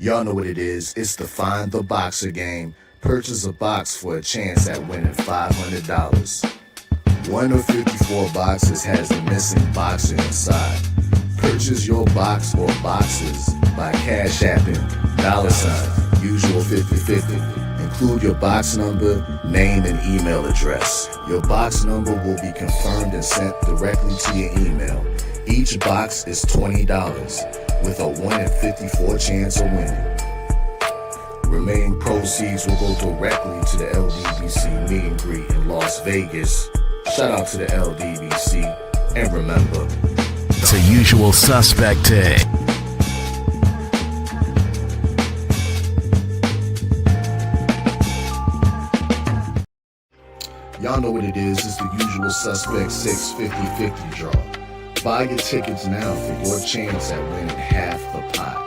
Y'all know what it is. It's the Find the Boxer game. Purchase a box for a chance at winning $500. One of 54 boxes has a missing boxer inside. Purchase your box or boxes by Cash Apping $ usual 50/50. Include your box number, name, and email address. Your box number will be confirmed and sent directly to your email. Each box is $20 with a 1 in 54 chance of winning. Remaining proceeds will go directly to the LDBC meet and greet in Las Vegas. Shout out to the LDBC, and remember, it's a usual suspect day. Y'all know what it is. It's the usual suspect 650-50 draw. Buy your tickets now for your chance at winning half the pot.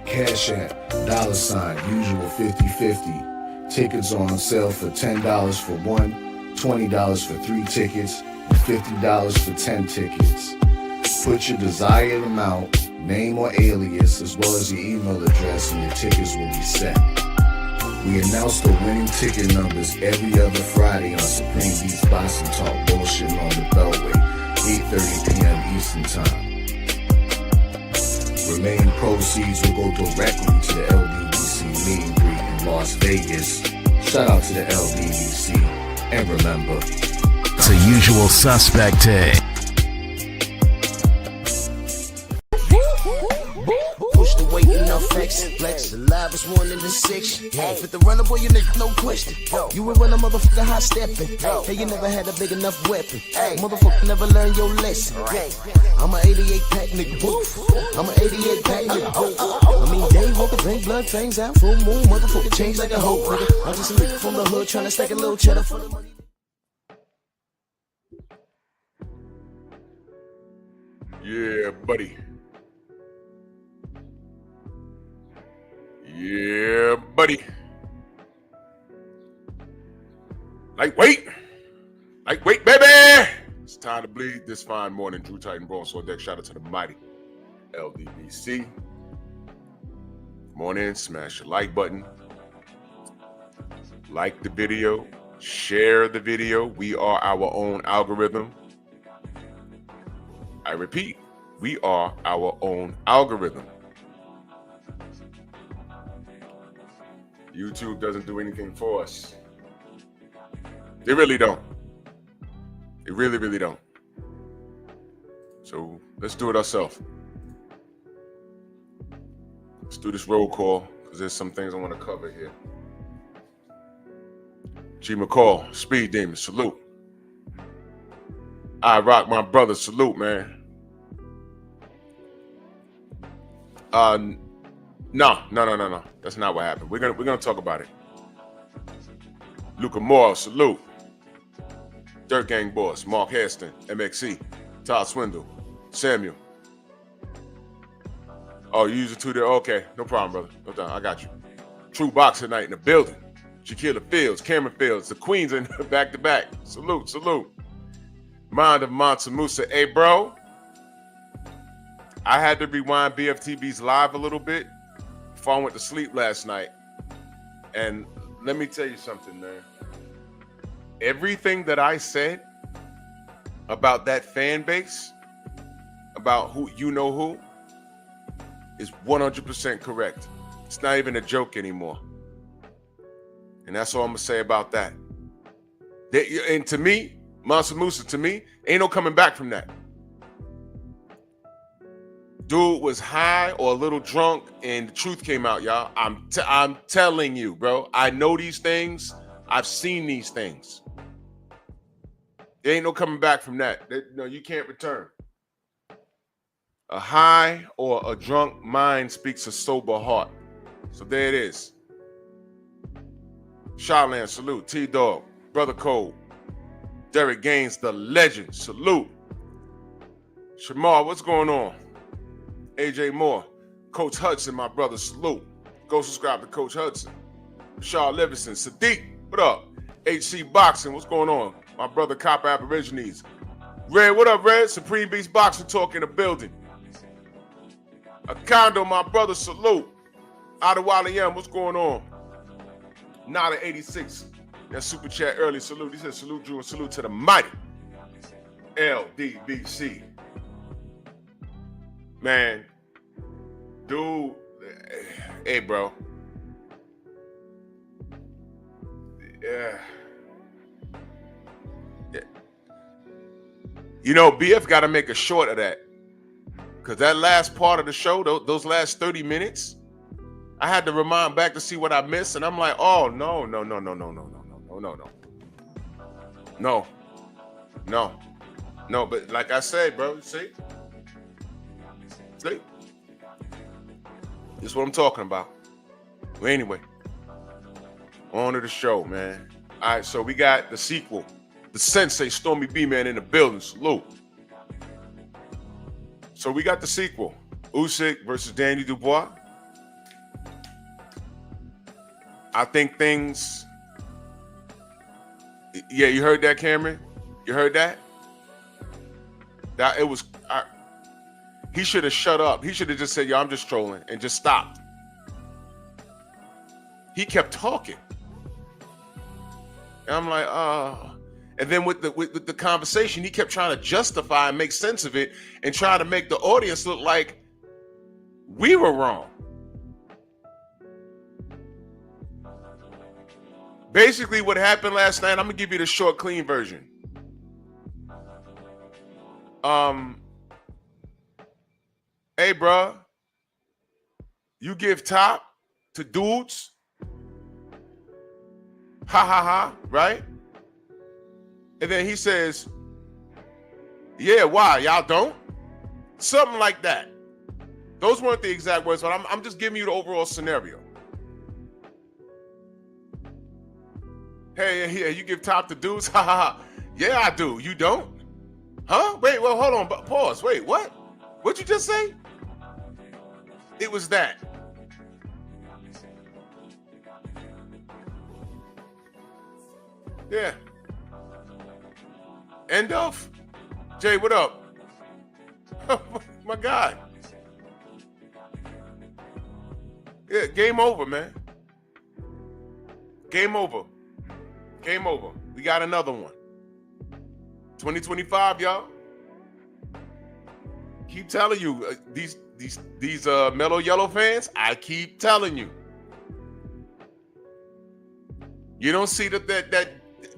Cash App, $ usual 50/50. Tickets on sale for $10 for one, $20 for 3 tickets, and $50 for 10 tickets. Put your desired amount, name or alias, as well as your email address, and your tickets will be set. We announce the winning ticket numbers every other Friday on Supreme Beats Boxing Talk Bullshit on the Beltway, 8:30 p.m. Eastern Time. Remaining proceeds will go directly to the LDBC meet and greet in Las Vegas. Shout out to the LDBC, and remember, it's a usual suspect day. Flex, the livest one in the section. Fit the runner, boy, you nigga, no question. You ain't run a motherfucker high stepping. Hey, you never had a big enough weapon. Motherfucker never learned your lesson. I'm an 88 pack nigga, woof. I'm an 88 pack nigga, woof. I mean, day walker, drink blood, fangs out, full moon, motherfucker change like a hoe, nigga. I'm just a nigga from the hood trying to stack a little cheddar for the money. Yeah, buddy. Yeah, buddy. Lightweight, baby. It's time to bleed this fine morning. Drew Titan Broadsword deck. Shout out to the mighty LDBC. Come on in, smash the like button. Like the video, share the video. We are our own algorithm. I repeat, we are our own algorithm. YouTube doesn't do anything for us. They really don't. They really, really don't. So let's do it ourselves. Let's do this roll call because there's some things I want to cover here. G. McCall, Speed Demon, salute. I Rock, my brother, salute, man. No. That's not what happened. We're gonna talk about it. Luca Moore, salute. Dirt Gang Boss, Mark Hairston, MXC, Todd Swindle, Samuel. Oh, you use it too there? Okay, no problem, brother. No problem. I got you. True Boxer Night in the building. Shaquilla Fields, Cameron Fields, the Queens in back to back. Salute. Mind of Mansa Musa. Hey, bro. I had to rewind BFTB's live a little bit before I went to sleep last night. And let me tell you something, man. Everything that I said about that fan base, about who you know who, is 100% correct. It's not even a joke anymore. And that's all I'm going to say about that. And to me, Mansa Musa, to me, ain't no coming back from that. Dude was high or a little drunk, and the truth came out, y'all. I'm telling you, bro. I know these things. I've seen these things. There ain't no coming back from that. No, you can't return. A high or a drunk mind speaks a sober heart. So there it is. Shalan, salute. T-Dog, Brother Cole, Derek Gaines, the legend, salute. Shamar, what's going on? AJ Moore, Coach Hudson, my brother, salute. Go subscribe to Coach Hudson. Shaw Livingston, Sadiq, what up? HC Boxing, what's going on? My brother, Copper Aborigines. Red, what up, Red? Supreme Beast Boxing Talk in the building. A condo, my brother, salute. Out of YM, what's going on? Nada 86. That super chat early. Salute. He said salute Drew and salute to the mighty LDBC. Man, dude, hey, bro. Yeah. You know, BF got to make a short of that. Because that last part of the show, those last 30 minutes, I had to rewind back to see what I missed. And I'm like, oh, no. But like I said, bro, see? This is what I'm talking about. Well, anyway, on to the show, man. All right, so we got the sequel. The Sensei Stormy B, man, in the building. Salute. So we got the sequel. Usyk versus Danny Dubois. I think things... Yeah, you heard that, Cameron? You heard that? That it was... he should have shut up. He should have just said, yo, I'm just trolling, and just stopped. He kept talking. And I'm like, And then with the conversation, he kept trying to justify and make sense of it and try to make the audience look like we were wrong. Basically, what happened last night, I'm going to give you the short, clean version. Hey, bro, you give top to dudes? Ha, right? And then he says, yeah, why? Y'all don't? Something like that. Those weren't the exact words, but I'm just giving you the overall scenario. Hey, you give top to dudes? Ha, ha, ha. Yeah, I do. You don't? Huh? Wait, well, hold on. Pause. Wait, what? What'd you just say? It was that. Yeah. End of. Jay, what up? My guy. Yeah, game over, man. Game over. Game over. We got another one. 2025, y'all. Keep telling you, these Mellow Yellow fans, I keep telling you. You don't see that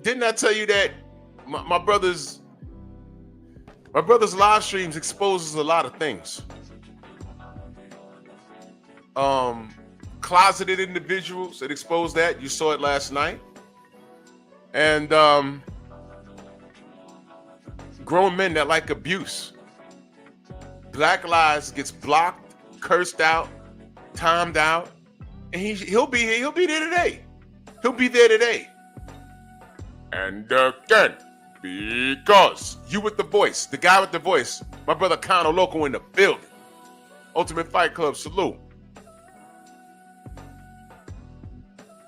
didn't I tell you that my brother's live streams exposes a lot of things. Closeted individuals, it exposed that. You saw it last night. And grown men that like abuse. Black Lives gets blocked, cursed out, timed out, and he'll be there today. He'll be there today. And again, because you with the voice, the guy with the voice, my brother Kano Loco in the building. Ultimate Fight Club, salute.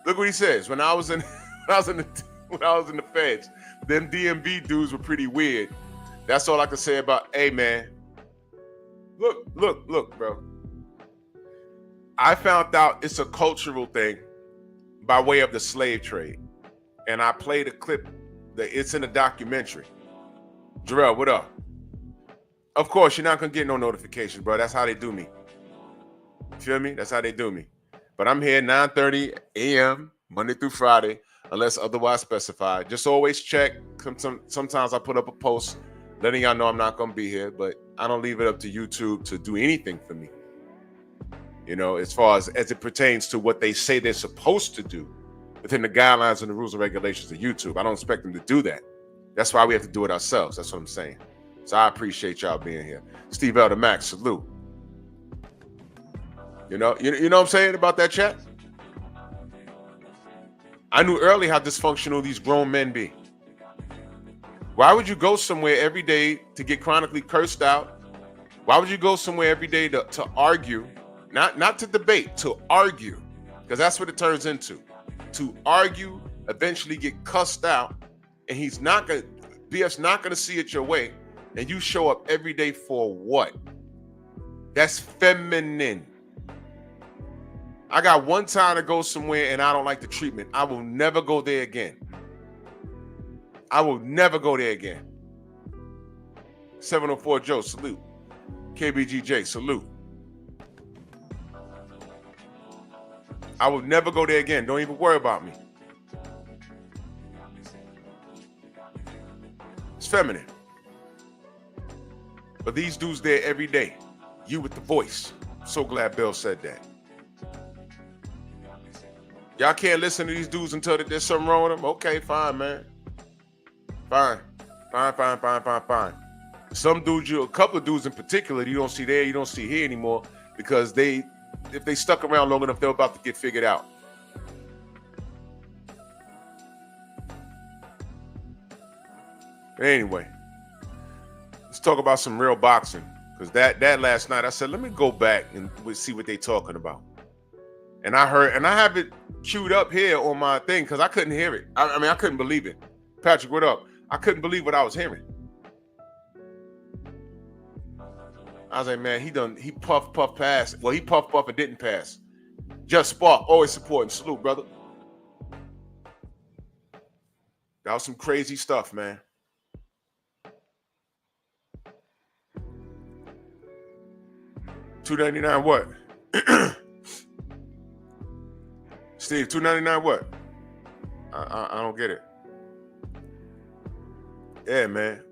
Look what he says. When I was in the feds, them DMV dudes were pretty weird. That's all I can say about, hey man. Look, bro. I found out it's a cultural thing by way of the slave trade. And I played a clip that it's in a documentary. Jarrell, what up? Of course, you're not gonna get no notifications, bro. That's how they do me. Feel me? That's how they do me. But I'm here 9:30 a.m. Monday through Friday, unless otherwise specified. Just always check. Sometimes I put up a post letting y'all know I'm not gonna be here, but I don't leave it up to YouTube to do anything for me. You know, as far as it pertains to what they say they're supposed to do within the guidelines and the rules and regulations of YouTube. I don't expect them to do that. That's why we have to do it ourselves. That's what I'm saying. So I appreciate y'all being here. Steve Elder Max, salute. You know what I'm saying about that chat? I knew early how dysfunctional these grown men be. Why would you go somewhere every day to get chronically cursed out? Why would you go somewhere every day to argue? Not to debate, to argue. Because that's what it turns into. To argue, eventually get cussed out, and BF's not gonna see it your way, and you show up every day for what? That's feminine. I got one time to go somewhere and I don't like the treatment. I will never go there again. I will never go there again. 704 Joe, salute. KBGJ, salute. I will never go there again. Don't even worry about me. It's feminine. But these dudes there every day. You with the voice. So glad Bill said that. Y'all can't listen to these dudes until there's something wrong with them? Okay, fine, man. Fine. Some dudes, a couple of dudes in particular, you don't see there, you don't see here anymore because if they stuck around long enough, they're about to get figured out. But anyway, let's talk about some real boxing. Because that last night, I said, let me go back and see what they're talking about. And I have it queued up here on my thing because I couldn't hear it. I mean, I couldn't believe it. Patrick, what up? I couldn't believe what I was hearing. I was like, man, he puff passed. Well, he puff and didn't pass. Just Spark, always supporting. Salute, brother. That was some crazy stuff, man. $2.99 what? Steve, $2.99 what? I don't get it. Yeah, man.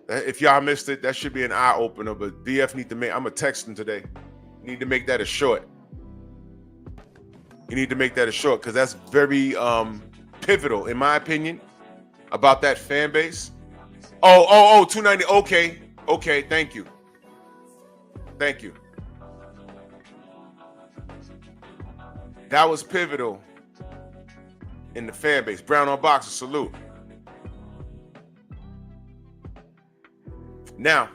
If y'all missed it, that should be an eye opener. But BF need to make. I'm gonna text him today. You need to make that a short. You need to make that a short because that's very pivotal, in my opinion, about that fan base. Oh, $2.90. Okay. Thank you. That was pivotal in the fan base. Brown on Boxer, salute. Now,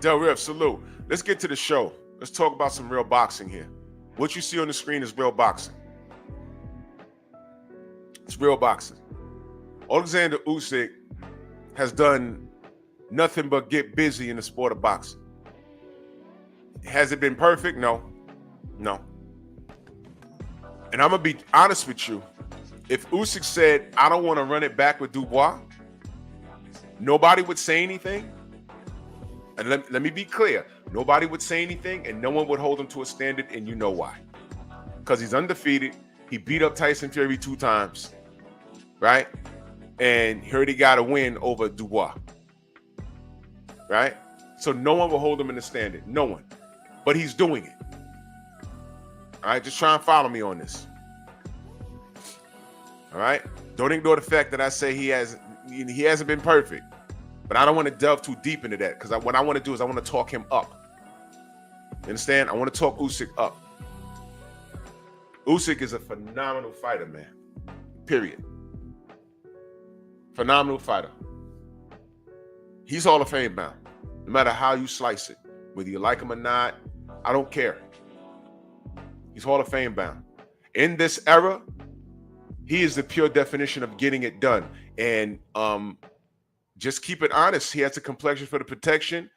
Del Riff, salute. Let's get to the show. Let's talk about some real boxing here. What you see on the screen is real boxing. It's real boxing. Alexander Usyk has done nothing but get busy in the sport of boxing. Has it been perfect? No. And I'm going to be honest with you. If Usyk said, I don't want to run it back with Dubois, nobody would say anything. And let me be clear. Nobody would say anything and no one would hold him to a standard, and you know why. Because he's undefeated. He beat up Tyson Fury 2 times, right? And he already got a win over Dubois, right? So no one will hold him in the standard. No one. But he's doing it. All right, just try and follow me on this. All right? Don't ignore the fact that I say he hasn't been perfect. But I don't want to delve too deep into that because what I want to do is I want to talk him up. You understand? I want to talk Usyk up. Usyk is a phenomenal fighter, man. Period. Phenomenal fighter. He's Hall of Fame bound. No matter how you slice it. Whether you like him or not, I don't care. He's Hall of Fame bound. In this era, he is the pure definition of getting it done. And just keep it honest. He has a complexion for the protection.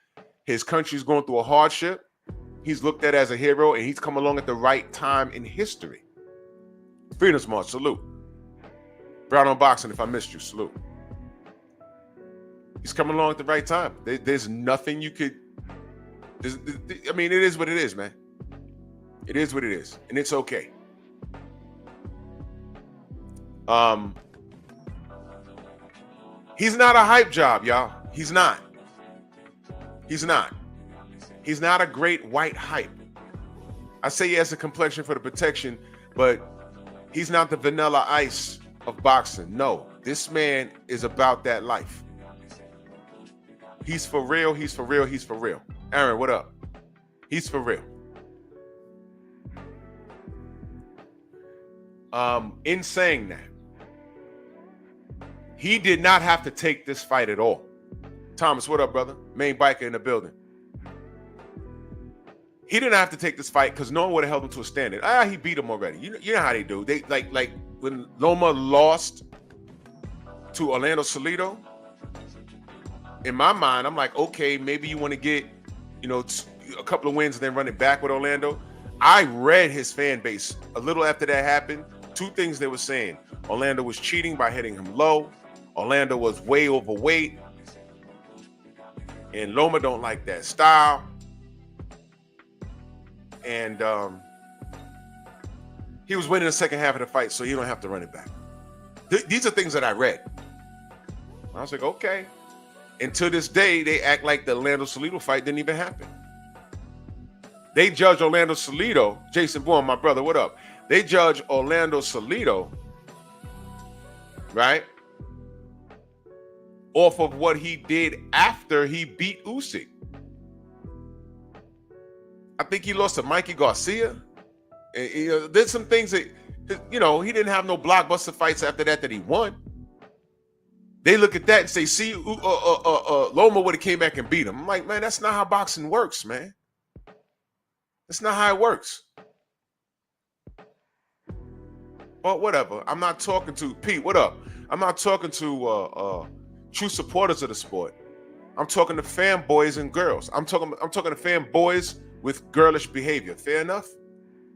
His country's going through a hardship. He's looked at as a hero, and he's come along at the right time in history. Freedom's March, salute. Brown on Boxing, if I missed you, salute. He's coming along at the right time. There's nothing you could... I mean, it is what it is, man. It is what it is, and it's okay. He's not a hype job, y'all. He's not. He's not a great white hype. I say he has a complexion for the protection, but he's not the Vanilla Ice of boxing. No, this man is about that life. He's for real. Aaron, what up? He's for real. In saying that, he did not have to take this fight at all. Thomas, what up, brother? Main biker in the building. He didn't have to take this fight because no one would have held him to a standard. He beat him already. You know how they do. They like when Loma lost to Orlando Salido, in my mind, I'm like, okay, maybe you want to get, a couple of wins and then run it back with Orlando. I read his fan base a little after that happened. Two things they were saying. Orlando was cheating by hitting him low. Orlando was way overweight. And Loma don't like that style. And he was winning the second half of the fight, so you don't have to run it back. These are things that I read. I was like, okay. And to this day, they act like the Orlando Salido fight didn't even happen. They judge Orlando Salido, Jason Bourne, my brother, what up? They judge Orlando Salido, right, off of what he did after he beat Usyk. I think he lost to Mikey Garcia. And, there's some things that, he didn't have no blockbuster fights after that he won. They look at that and say, see, Loma would have came back and beat him. I'm like, man, that's not how boxing works, man. That's not how it works. But whatever. I'm not talking to Pete. What up? I'm not talking to true supporters of the sport. I'm talking to fanboys and girls. I'm talking to fanboys with girlish behavior. Fair enough?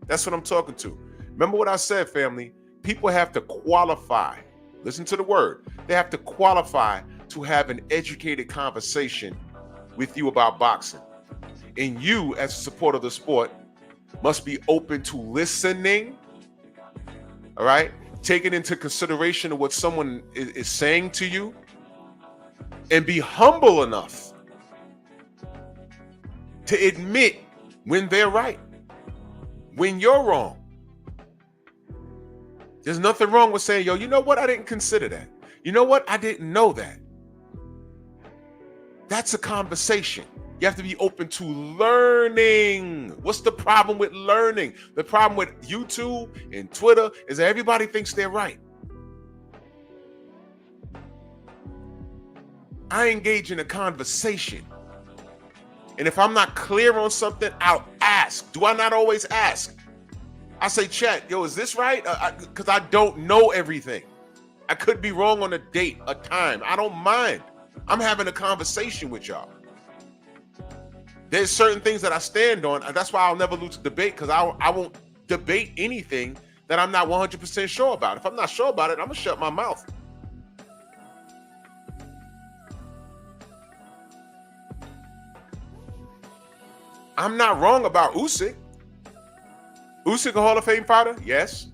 That's what I'm talking to. Remember what I said, family. People have to qualify. Listen to the word. They have to qualify to have an educated conversation with you about boxing. And you, as a supporter of the sport, must be open to listening, all right? Taking into consideration of what someone is saying to you, and be humble enough to admit when they're right, when you're wrong. There's nothing wrong with saying, yo, you know what? I didn't consider that. You know what? I didn't know that. That's a conversation. You have to be open to learning. What's the problem with learning? The problem with YouTube and Twitter is that everybody thinks they're right. I engage in a conversation. And if I'm not clear on something, I'll ask. Do I not always ask? I say, chat, yo, is this right? Because I don't know everything. I could be wrong on a date, a time. I don't mind. I'm having a conversation with y'all. There's certain things that I stand on. That's why I'll never lose a debate, because I won't debate anything that I'm not 100% sure about. If I'm not sure about it, I'm going to shut my mouth. I'm not wrong about Usyk. Usyk a Hall of Fame fighter? Yes.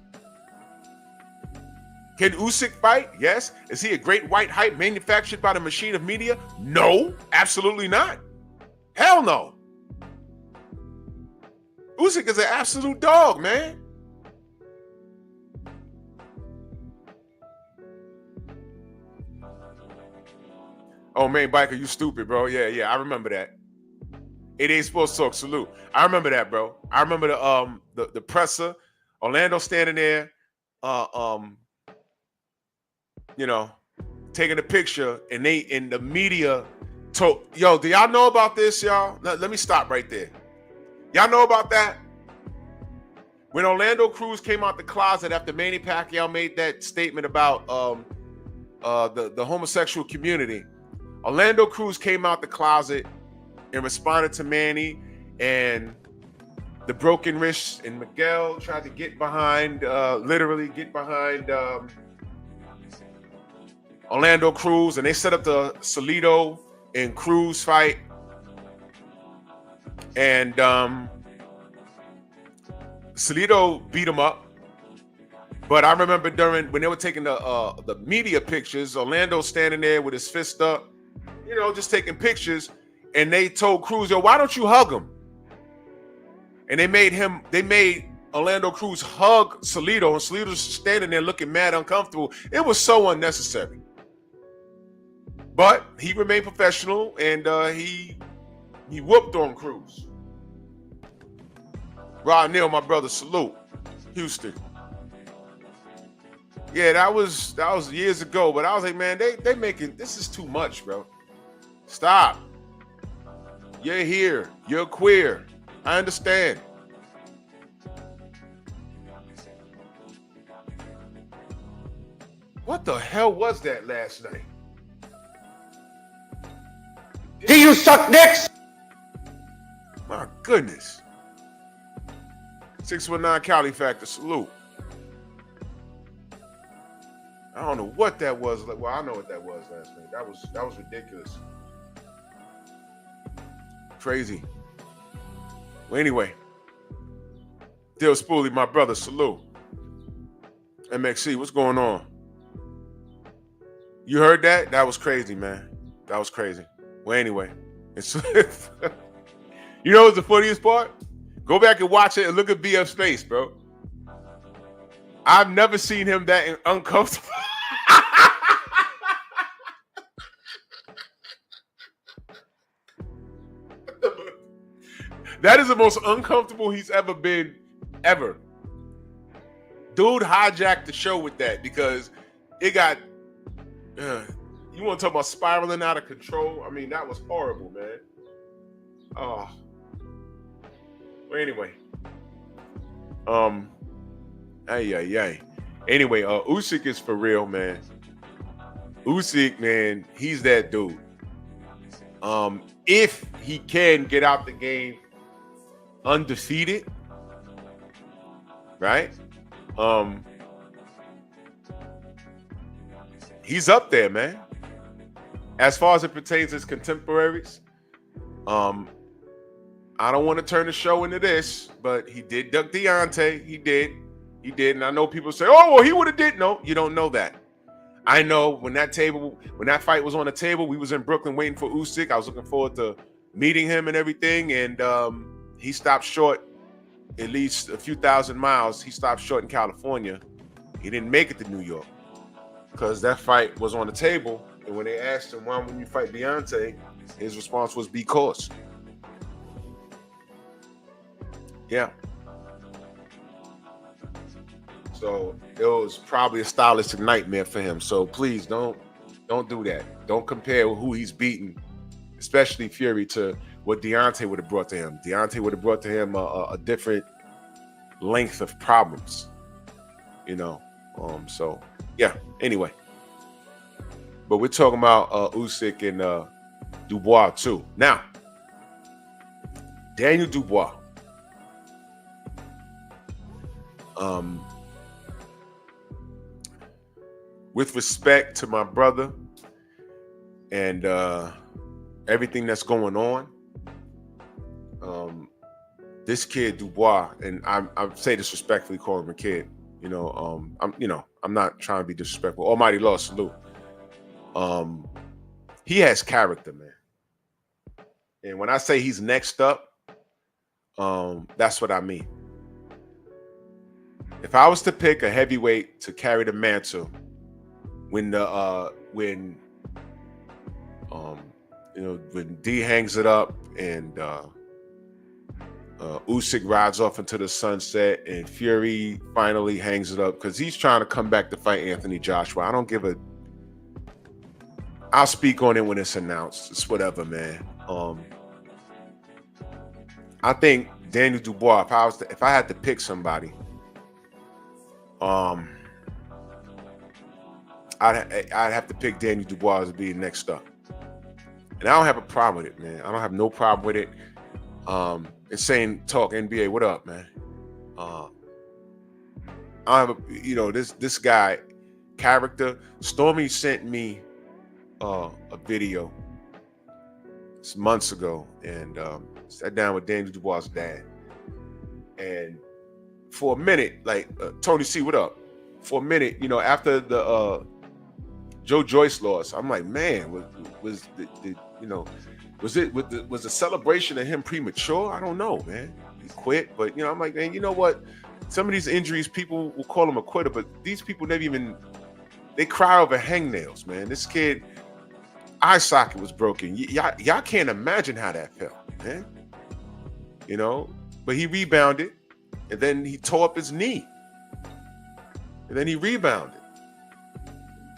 Can Usyk fight? Yes. Is he a great white hype manufactured by the machine of media? No, absolutely not. Hell no. Usyk is an absolute dog, man. Oh, man, Biker, you stupid, bro. Yeah, I remember that. 88 Sports Talk, salute. I remember that, bro. I remember the presser, Orlando standing there, taking a picture, and the media told, yo, do y'all know about this, y'all? Let me stop right there. Y'all know about that? When Orlando Cruz came out the closet after Manny Pacquiao made that statement about the homosexual community, Orlando Cruz came out the closet and responded to Manny, and the broken wrist, and Miguel tried to get behind, literally get behind Orlando Cruz, and they set up the Salido and Cruz fight. And Salido beat him up. But I remember when they were taking the media pictures, Orlando standing there with his fist up, just taking pictures. And they told Cruz, yo, why don't you hug him? And they made Orlando Cruz hug Salido, and Salido's standing there looking mad uncomfortable. It was so unnecessary. But he remained professional, and he whooped on Cruz. Rod Neal, my brother, salute. Houston. Yeah, that was years ago, but I was like, man, they making, this is too much, bro. Stop. You're here. You're queer. I understand. What the hell was that last night? Do you suck dicks? My goodness. 619 Cali Factor, salute. I don't know what that was. Well, I know what that was last night. That was ridiculous. Crazy. Well, anyway. Dill Spoolie, my brother, salute. MXC, what's going on? You heard that? That was crazy, man. That was crazy. Well, anyway. It's you know what's the funniest part? Go back and watch it and look at BF's face, bro. I've never seen him that uncomfortable. That is the most uncomfortable he's ever been, ever. Dude hijacked the show with that because it got, you want to talk about spiraling out of control? I mean, that was horrible, man. Oh. Well, anyway. Anyway, Usyk is for real, man. Usyk, man, he's that dude. If he can get out the game undefeated, right? He's up there, man. As far as it pertains to his contemporaries, I don't want to turn the show into this, but he did duck Deontay. He did. And I know people say, oh, well, he would have did. No, you don't know that. I know when that fight was on the table, we was in Brooklyn waiting for Usyk. I was looking forward to meeting him and everything. And he stopped short at least a few thousand miles. He stopped short in California. He didn't make it to New York because that fight was on the table. And when they asked him, why wouldn't you fight Deontay? His response was because. Yeah. So it was probably a stylistic nightmare for him. So please don't do that. Don't compare who he's beaten, especially Fury, to what Deontay would have brought to him. Deontay would have brought to him a different length of problems, you know. So yeah. Anyway, but we're talking about Usyk and Dubois too. Now, Daniel Dubois. With respect to my brother and everything that's going on, this kid Dubois, and I say this respectfully, call him a kid. You know, I'm not trying to be disrespectful. Almighty Law, salute. He has character, man. And when I say he's next up, that's what I mean. If I was to pick a heavyweight to carry the mantle, when D hangs it up and Usyk rides off into the sunset and Fury finally hangs it up because he's trying to come back to fight Anthony Joshua. I don't give a. I'll speak on it when it's announced. It's whatever, man. I think Daniel Dubois. If I had to pick somebody, I'd have to pick Daniel Dubois as being next up. And I don't have a problem with it, man. I don't have no problem with it. It's saying, talk NBA, what up, man? I have this guy, character. Stormy sent me a video months ago and sat down with Daniel Dubois' dad. And for a minute, like, Tony C, what up? For a minute, after the Joe Joyce loss, I'm like, man, was the celebration of him premature? I don't know, man. He quit, but I'm like, man, you know what? Some of these injuries, people will call him a quitter, but these people they cry over hangnails, man. This kid, eye socket was broken. Y'all can't imagine how that felt, man. But he rebounded, and then he tore up his knee, and then he rebounded.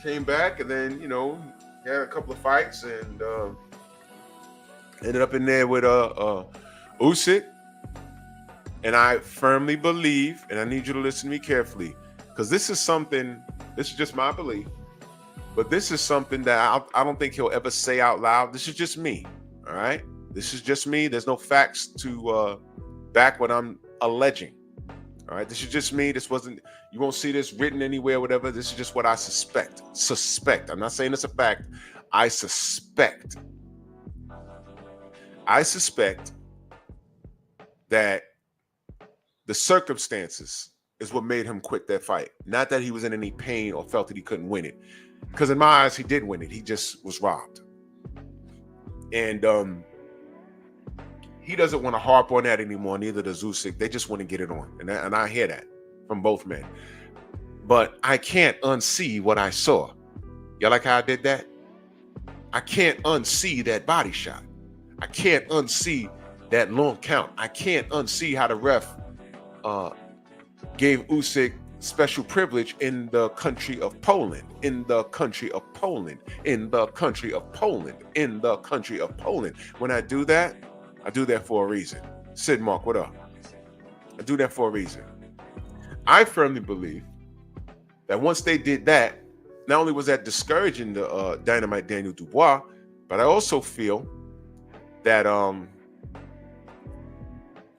Came back, and then had a couple of fights, and ended up in there with Usyk. And I firmly believe, and I need you to listen to me carefully, because this is just my belief, but this is something that I don't think he'll ever say out loud. This is just me. All right. This is just me. There's no facts to back what I'm alleging. All right. This is just me. This wasn't, you won't see this written anywhere, whatever. This is just what I suspect. Suspect. I'm not saying it's a fact. I suspect. I suspect that the circumstances is what made him quit that fight. Not that he was in any pain or felt that he couldn't win it. Because in my eyes, he did win it. He just was robbed. And he doesn't want to harp on that anymore, neither does Usyk. They just want to get it on. And I hear that from both men. But I can't unsee what I saw. Y'all like how I did that? I can't unsee that body shot. I can't unsee that long count. I can't unsee how the ref gave Usyk special privilege in the country of Poland, in the country of Poland, in the country of Poland, in the country of Poland. When I do that for a reason. Sid Mark, what up? I do that for a reason. I firmly believe that once they did that, not only was that discouraging the Dynamite Daniel Dubois, but I also feel that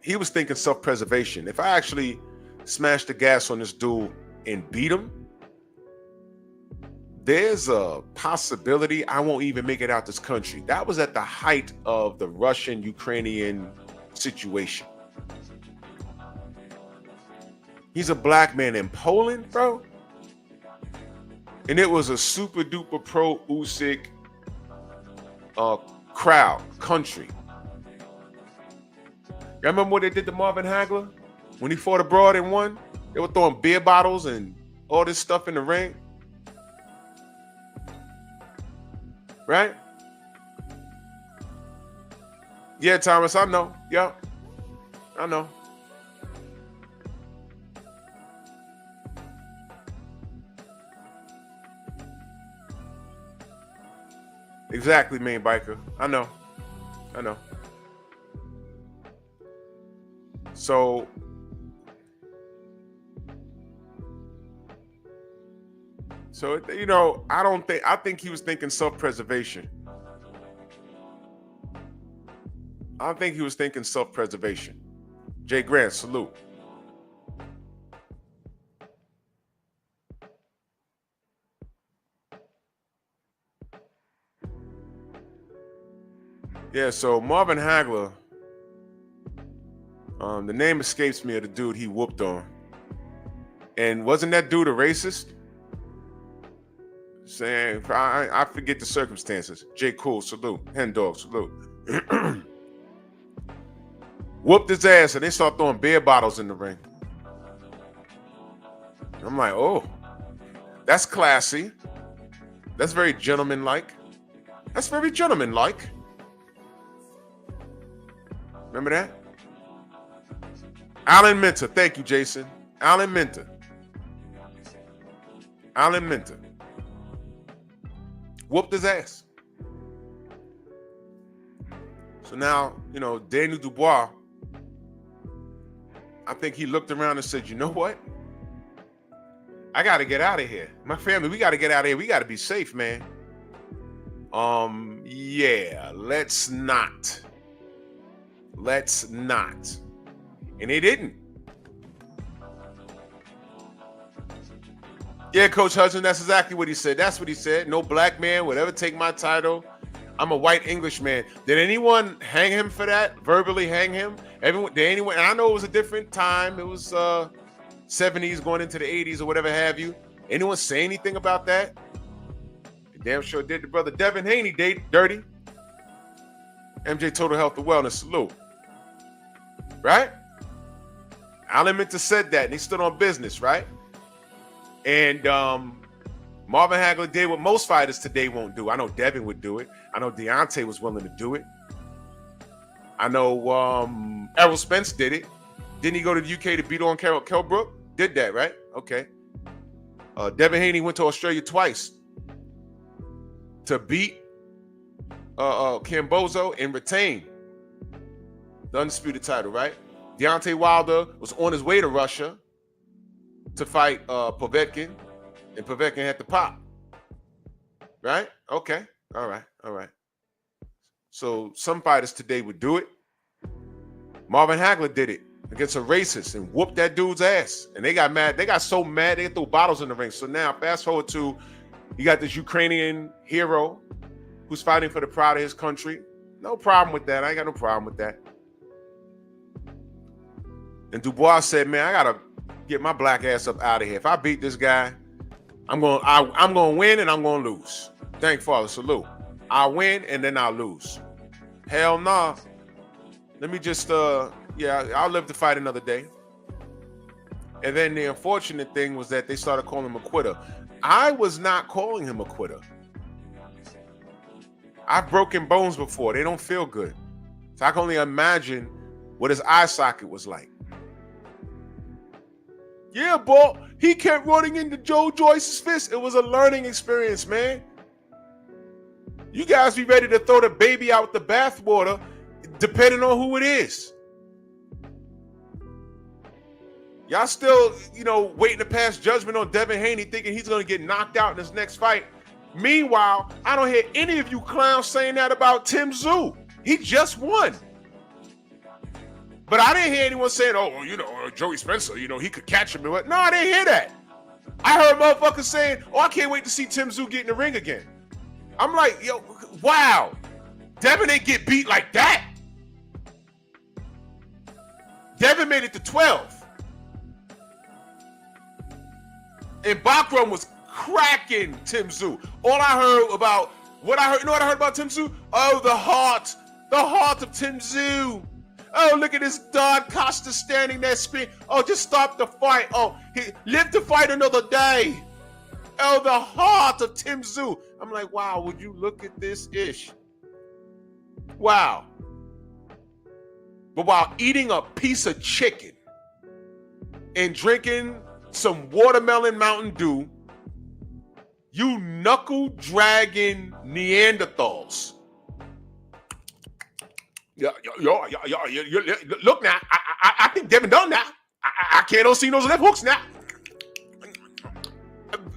he was thinking self-preservation. If I actually smash the gas on this dude and beat him, there's a possibility I won't even make it out this country. That was at the height of the Russian-Ukrainian situation. He's a black man in Poland, bro. And it was a super duper pro Usyk crowd, country. Y'all remember what they did to Marvin Hagler? When he fought abroad and won? They were throwing beer bottles and all this stuff in the ring. Right? Yeah, Thomas, I know. Yeah, I know. Exactly, main biker. I know. So you know, I think he was thinking self-preservation. Jay Grant, salute. Yeah, so Marvin Hagler, the name escapes me of the dude he whooped on. And wasn't that dude a racist? Saying, I forget the circumstances. J. Cool, salute. Hen Dog, salute. Whooped his ass and they start throwing beer bottles in the ring. I'm like, oh, that's classy. That's very gentleman-like. Remember that? Alan Minter. Thank you, Jason. Alan Minter. Whooped his ass. So now, you know, Daniel Dubois, I think he looked around and said, you know what? I got to get out of here. My family, we got to get out of here. We got to be safe, man. Yeah, let's not. And they didn't. Yeah, Coach Hudson, that's exactly what he said. That's what he said. No black man would ever take my title. I'm a white Englishman. Did anyone hang him for that? Verbally hang him? Did anyone? And I know it was a different time. It was 70s going into the 80s or whatever have you. Anyone say anything about that? Damn sure did. The brother Devin Haney dirty. MJ Total Health and Wellness, salute. Right? Alan Minter said that, and he stood on business, right? And Marvin Hagler did what most fighters today won't do. I know Devin would do it. I know Deontay was willing to do it. I know Errol Spence did it. Didn't he go to the UK to beat on Kell Brook? Did that, right? Okay. Devin Haney went to Australia twice to beat Cambozo and retain the undisputed title, right? Deontay Wilder was on his way to Russia to fight Povetkin, and Povetkin had to pop. Right? Okay. All right. So some fighters today would do it. Marvin Hagler did it against a racist and whooped that dude's ass. And they got mad. They got so mad they threw bottles in the ring. So now fast forward to you got this Ukrainian hero who's fighting for the pride of his country. No problem with that. I ain't got no problem with that. And Dubois said, man, I gotta get my black ass up out of here. If I beat this guy, I'm gonna win and I'm gonna lose. Thank Father, salute. I'll win and then I'll lose. Hell nah. Let me just I'll live to fight another day. And then the unfortunate thing was that they started calling him a quitter. I was not calling him a quitter. I've broken bones before. They don't feel good. So I can only imagine what his eye socket was like. Yeah, boy, he kept running into Joe Joyce's fist. It was a learning experience, man. You guys be ready to throw the baby out with the bathwater, depending on who it is. Y'all still, waiting to pass judgment on Devin Haney, thinking he's going to get knocked out in his next fight. Meanwhile, I don't hear any of you clowns saying that about Tim Tszyu. He just won. But I didn't hear anyone saying, Joey Spencer, he could catch him. No, I didn't hear that. I heard motherfuckers saying, I can't wait to see Tim Tszyu get in the ring again. I'm like, wow. Devin didn't get beat like that. Devin made it to 12. And Bakram was cracking Tim Tszyu. All I heard about, what I heard about Tim Tszyu? Oh, the heart of Tim Tszyu. Oh, look at this Don Costa standing there spinning. Oh, just stop the fight. Oh, he lived to fight another day. Oh, the heart of Tim Tszyu. I'm like, wow, would you look at this ish? Wow. But while eating a piece of chicken and drinking some watermelon Mountain Dew, you knuckle-dragging Neanderthals. Look now, I think Devin done now. I can't see those left hooks now.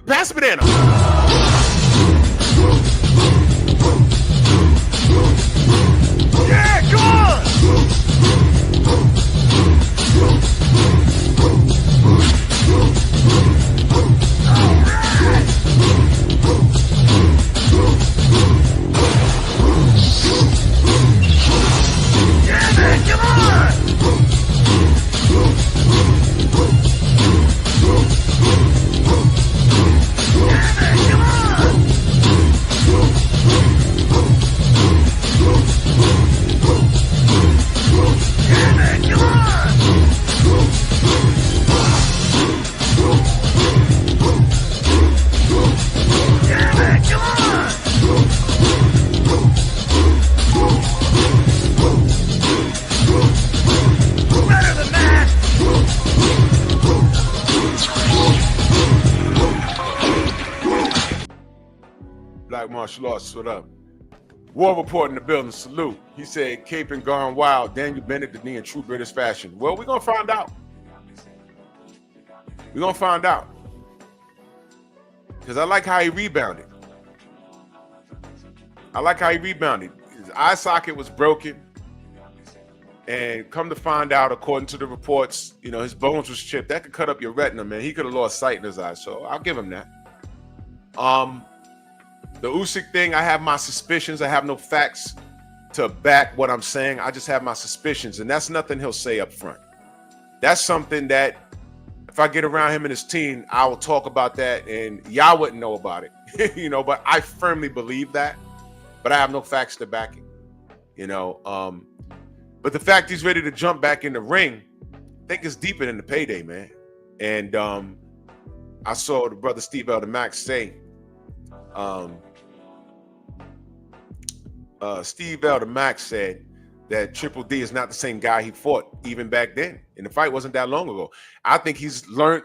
Pass the banana. Yeah, come on! Black martial arts, what up? War report in the building, salute. He said, Cape and gone wild, Daniel Bennett the knee in true British fashion. Well, we're going to find out. We're going to find out. Because I like how he rebounded. His eye socket was broken. And come to find out, according to the reports, his bones was chipped. That could cut up your retina, man. He could have lost sight in his eye, so I'll give him that. The Usyk thing, I have my suspicions. I have no facts to back what I'm saying. I just have my suspicions, and that's nothing he'll say up front. That's something that if I get around him and his team, I will talk about that, and y'all wouldn't know about it, but I firmly believe that, but I have no facts to back it, but the fact he's ready to jump back in the ring, I think it's deeper than the payday, man. And I saw the brother Steve Elder Max say, Steve Elder Max said that Triple D is not the same guy he fought even back then. And the fight wasn't that long ago. I think he's learned.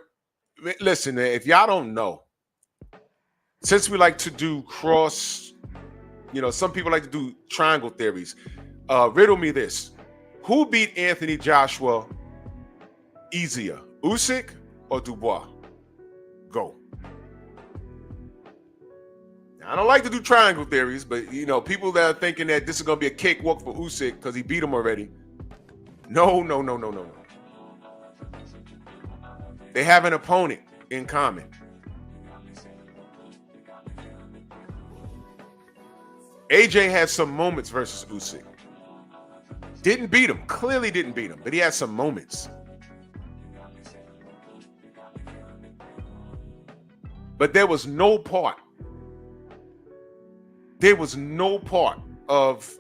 Listen, if y'all don't know, since we like to do cross, some people like to do triangle theories. Riddle me this. Who beat Anthony Joshua easier, Usyk or Dubois? Go. I don't like to do triangle theories, but you know, people that are thinking that this is gonna be a cakewalk for Usyk because he beat him already. No. They have an opponent in common. AJ had some moments versus Usyk. Didn't beat him, clearly didn't beat him, but he had some moments. But there was no part of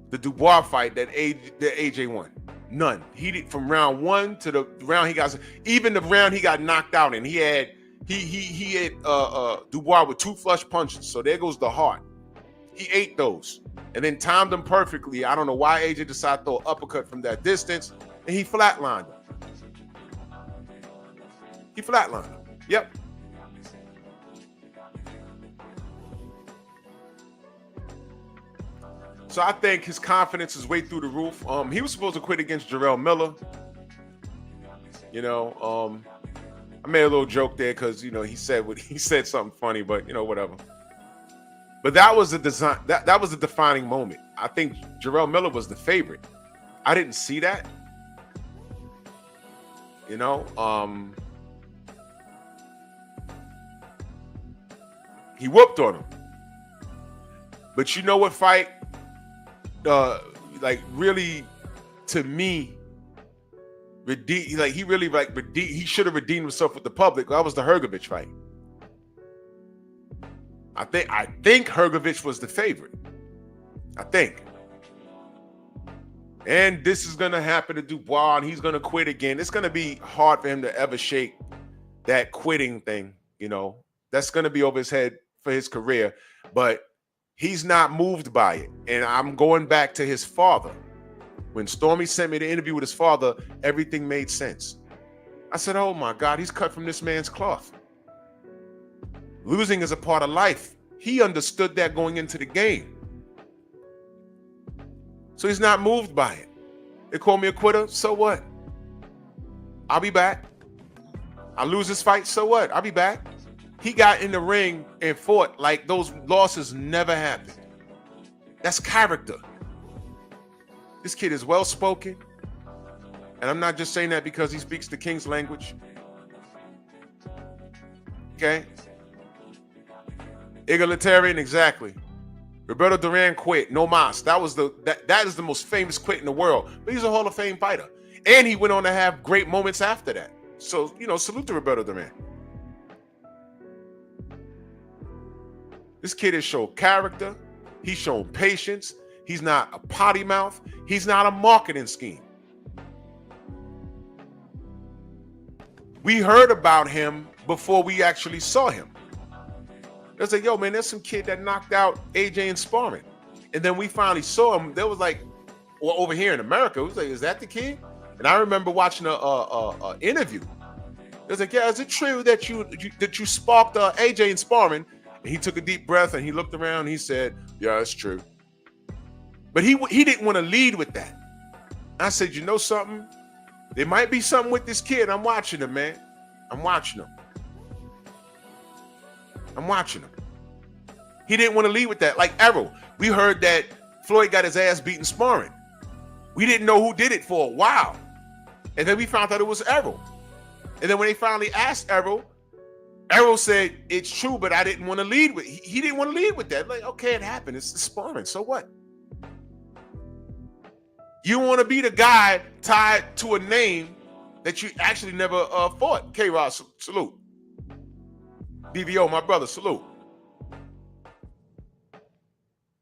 the Dubois fight that AJ won. None. He did from round 1 to the round he got, even the round he got knocked out in. He hit Dubois with 2 flush punches. So there goes the heart. He ate those and then timed them perfectly. I don't know why AJ decided to throw an uppercut from that distance, and he flatlined him. Yep. So I think his confidence is way through the roof. He was supposed to quit against Jarrell Miller. You know, I made a little joke there because you know he said something funny, but you know whatever. But that was the design. That was the defining moment. I think Jarrell Miller was the favorite. I didn't see that. You know, he whooped on him. But you know what fight? Like really, to me, he should have redeemed himself with the public. That was the Hrgovic fight. I think Hrgovic was the favorite. I think. And this is gonna happen to Dubois, and he's gonna quit again. It's gonna be hard for him to ever shake that quitting thing. You know, that's gonna be over his head for his career. But he's not moved by it. And I'm going back to his father. When Stormy sent me the interview with his father, everything made sense. I said, oh my God, he's cut from this man's cloth. Losing is a part of life. He understood that going into the game. So he's not moved by it. They call me a quitter, so what? I'll be back. I lose this fight, so what? I'll be back. He got in the ring and fought like those losses never happened. That's character. This kid is well-spoken. And I'm not just saying that because he speaks the King's language. Okay? Egalitarian, exactly. Roberto Duran quit. No mas. That is the most famous quit in the world. But he's a Hall of Fame fighter. And he went on to have great moments after that. So, you know, salute to Roberto Duran. This kid has shown character. He's shown patience. He's not a potty mouth. He's not a marketing scheme. We heard about him before we actually saw him. They said, yo, man, there's some kid that knocked out AJ in sparring. And then we finally saw him. There was like, well, over here in America, it was like, is that the kid? And I remember watching a interview. It was like, yeah, is it true that you sparked AJ in sparring? And he took a deep breath and he looked around and he said, yeah, it's true. But he didn't want to lead with that. I said, you know something? There might be something with this kid. I'm watching him, man. I'm watching him. He didn't want to lead with that. Like Errol, we heard that Floyd got his ass beaten sparring. We didn't know who did it for a while. And then we found out it was Errol. And then when they finally asked Errol said, it's true, but I didn't want to lead with it. He didn't want to lead with that. Like, okay, it happened. It's sparring. So what? You want to be the guy tied to a name that you actually never fought. K-Rod, salute. DVO, my brother, salute.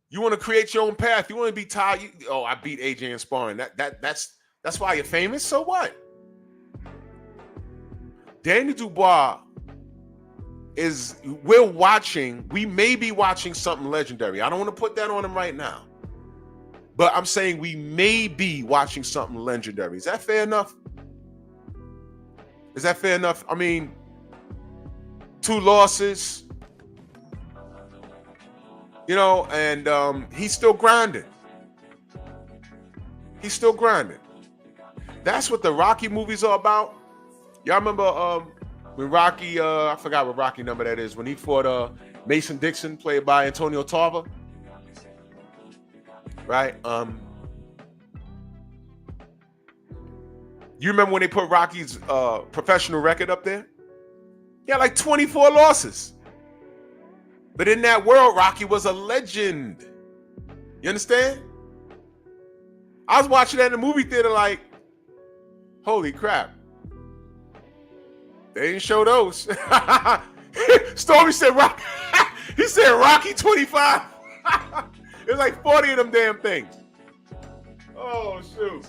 You want to create your own path. You want to be tied. I beat AJ in sparring. That's why you're famous. So what? Daniel Dubois we may be watching something legendary. I don't want to put that on him right now. But I'm saying we may be watching something legendary. Is that fair enough? I mean, 2 losses, you know, and he's still grinding. That's what the Rocky movies are about. Y'all remember when Rocky, I forgot what Rocky number that is, when he fought Mason Dixon, played by Antonio Tarver. Right? You remember when they put Rocky's professional record up there? He had like 24 losses. But in that world, Rocky was a legend. You understand? I was watching that in the movie theater like, holy crap. They didn't show those. Stormy said Rocky. He said Rocky 25. It was like 40 of them damn things. Oh, shoot.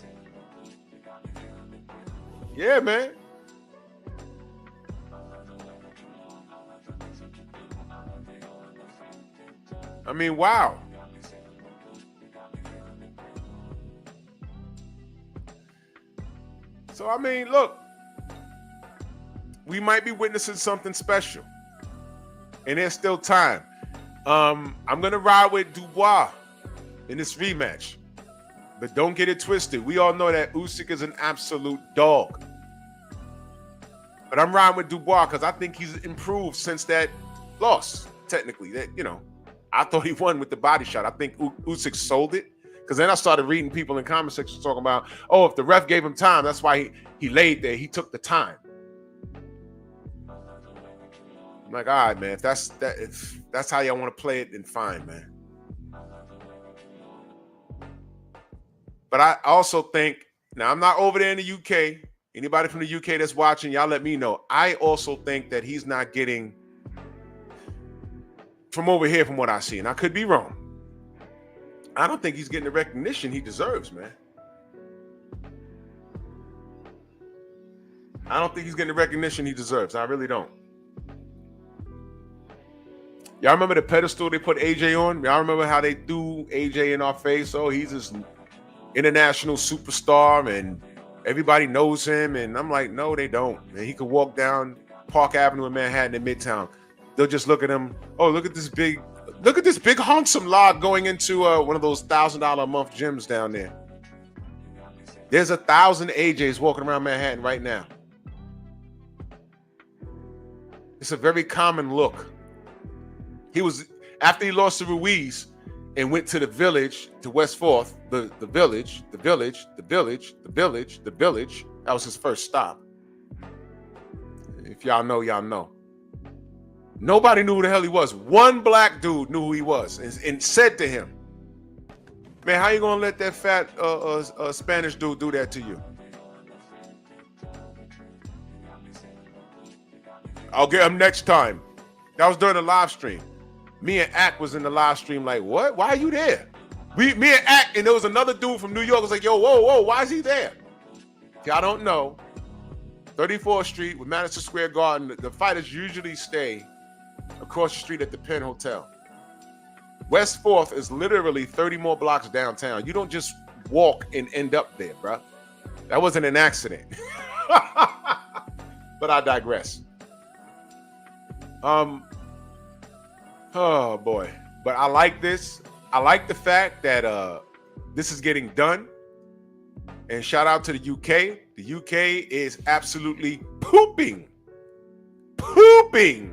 Yeah, man. I mean, wow. So, I mean, look, we might be witnessing something special. And there's still time. I'm going to ride with Dubois in this rematch. But don't get it twisted. We all know that Usyk is an absolute dog. But I'm riding with Dubois because I think he's improved since that loss, technically. That, you know, I thought he won with the body shot. I think Usyk sold it. Because then I started reading people in comment sections talking about, oh, if the ref gave him time, that's why he laid there. He took the time. I'm like, all right, man, if that's how y'all want to play it, then fine, man. But I also think, now I'm not over there in the UK. Anybody from the UK that's watching, y'all let me know. I also think that he's not getting from over here from what I see. And I could be wrong. I don't think he's getting the recognition he deserves, man. I don't think he's getting the recognition he deserves. I really don't. Y'all remember the pedestal they put AJ on? Y'all remember how they threw AJ in our face? Oh, he's this international superstar and everybody knows him. And I'm like, no, they don't. And he could walk down Park Avenue in Manhattan in Midtown. They'll just look at him. Oh, look at this big handsome log going into one of those $1,000 a month gyms down there. There's 1,000 AJs walking around Manhattan right now. It's a very common look. He was, after he lost to Ruiz and went to the Village, to West 4th, the Village. That was his first stop. If y'all know, y'all know. Nobody knew who the hell he was. One black dude knew who he was and said to him, man, how you gonna let that fat Spanish dude do that to you? I'll get him next time. That was during the live stream. Me and Ack was in the live stream like, what? Why are you there? Me and Ack, and there was another dude from New York was like, yo, whoa, why is he there? Y'all don't know. 34th Street with Madison Square Garden, the fighters usually stay across the street at the Penn Hotel. West 4th is literally 30 more blocks downtown. You don't just walk and end up there, bro. That wasn't an accident. But I digress. Oh boy. But I like this. I like the fact that this is getting done. And shout out to the UK. The UK is absolutely pooping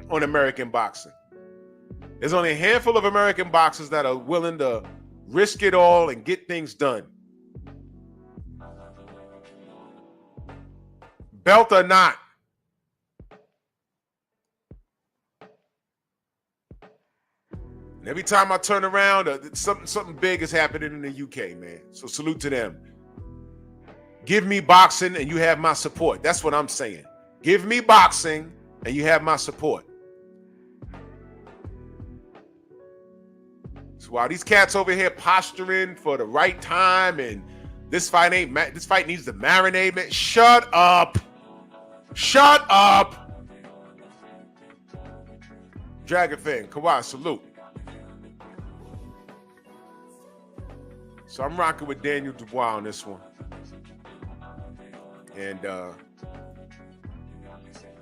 on American boxing. There's only a handful of American boxers that are willing to risk it all and get things done. Belt or not. And every time I turn around, something big is happening in the UK, man. So salute to them. Give me boxing and you have my support. That's what I'm saying. Give me boxing and you have my support. So while these cats over here posturing for the right time and this fight needs to marinate, man. Shut up. Shut up. Dragon fan, Kawhi, salute. So I'm rocking with Daniel Dubois on this one. And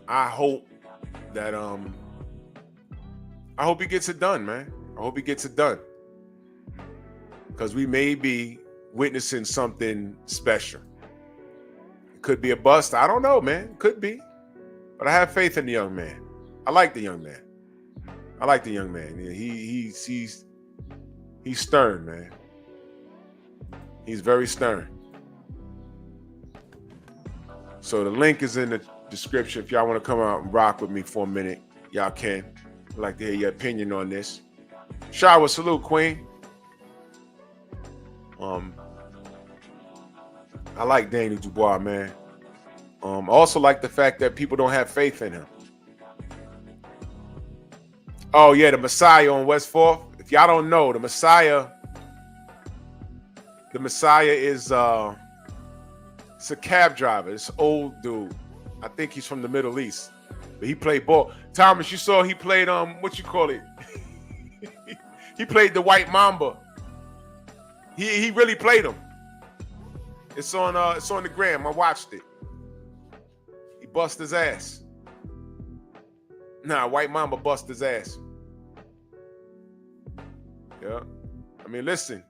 I hope that I hope he gets it done, man. I hope he gets it done. Because we may be witnessing something special. It could be a bust. I don't know, man. Could be. But I have faith in the young man. I like the young man. I like the young man. He's stern, man. He's very stern. So the link is in the description. If y'all want to come out and rock with me for a minute, y'all can. I'd like to hear your opinion on this. Shower salute, Queen. I like Danny Dubois, man. Also like the fact that people don't have faith in him. Oh yeah, the Messiah on West 4th. If y'all don't know, the Messiah is it's a cab driver. This old dude. I think he's from the Middle East. But he played ball. Thomas, you saw he played what you call it? He played the White Mamba. He really played him. It's on the gram. I watched it. He bust his ass. Nah, White Mamba bust his ass. Yeah. I mean, listen,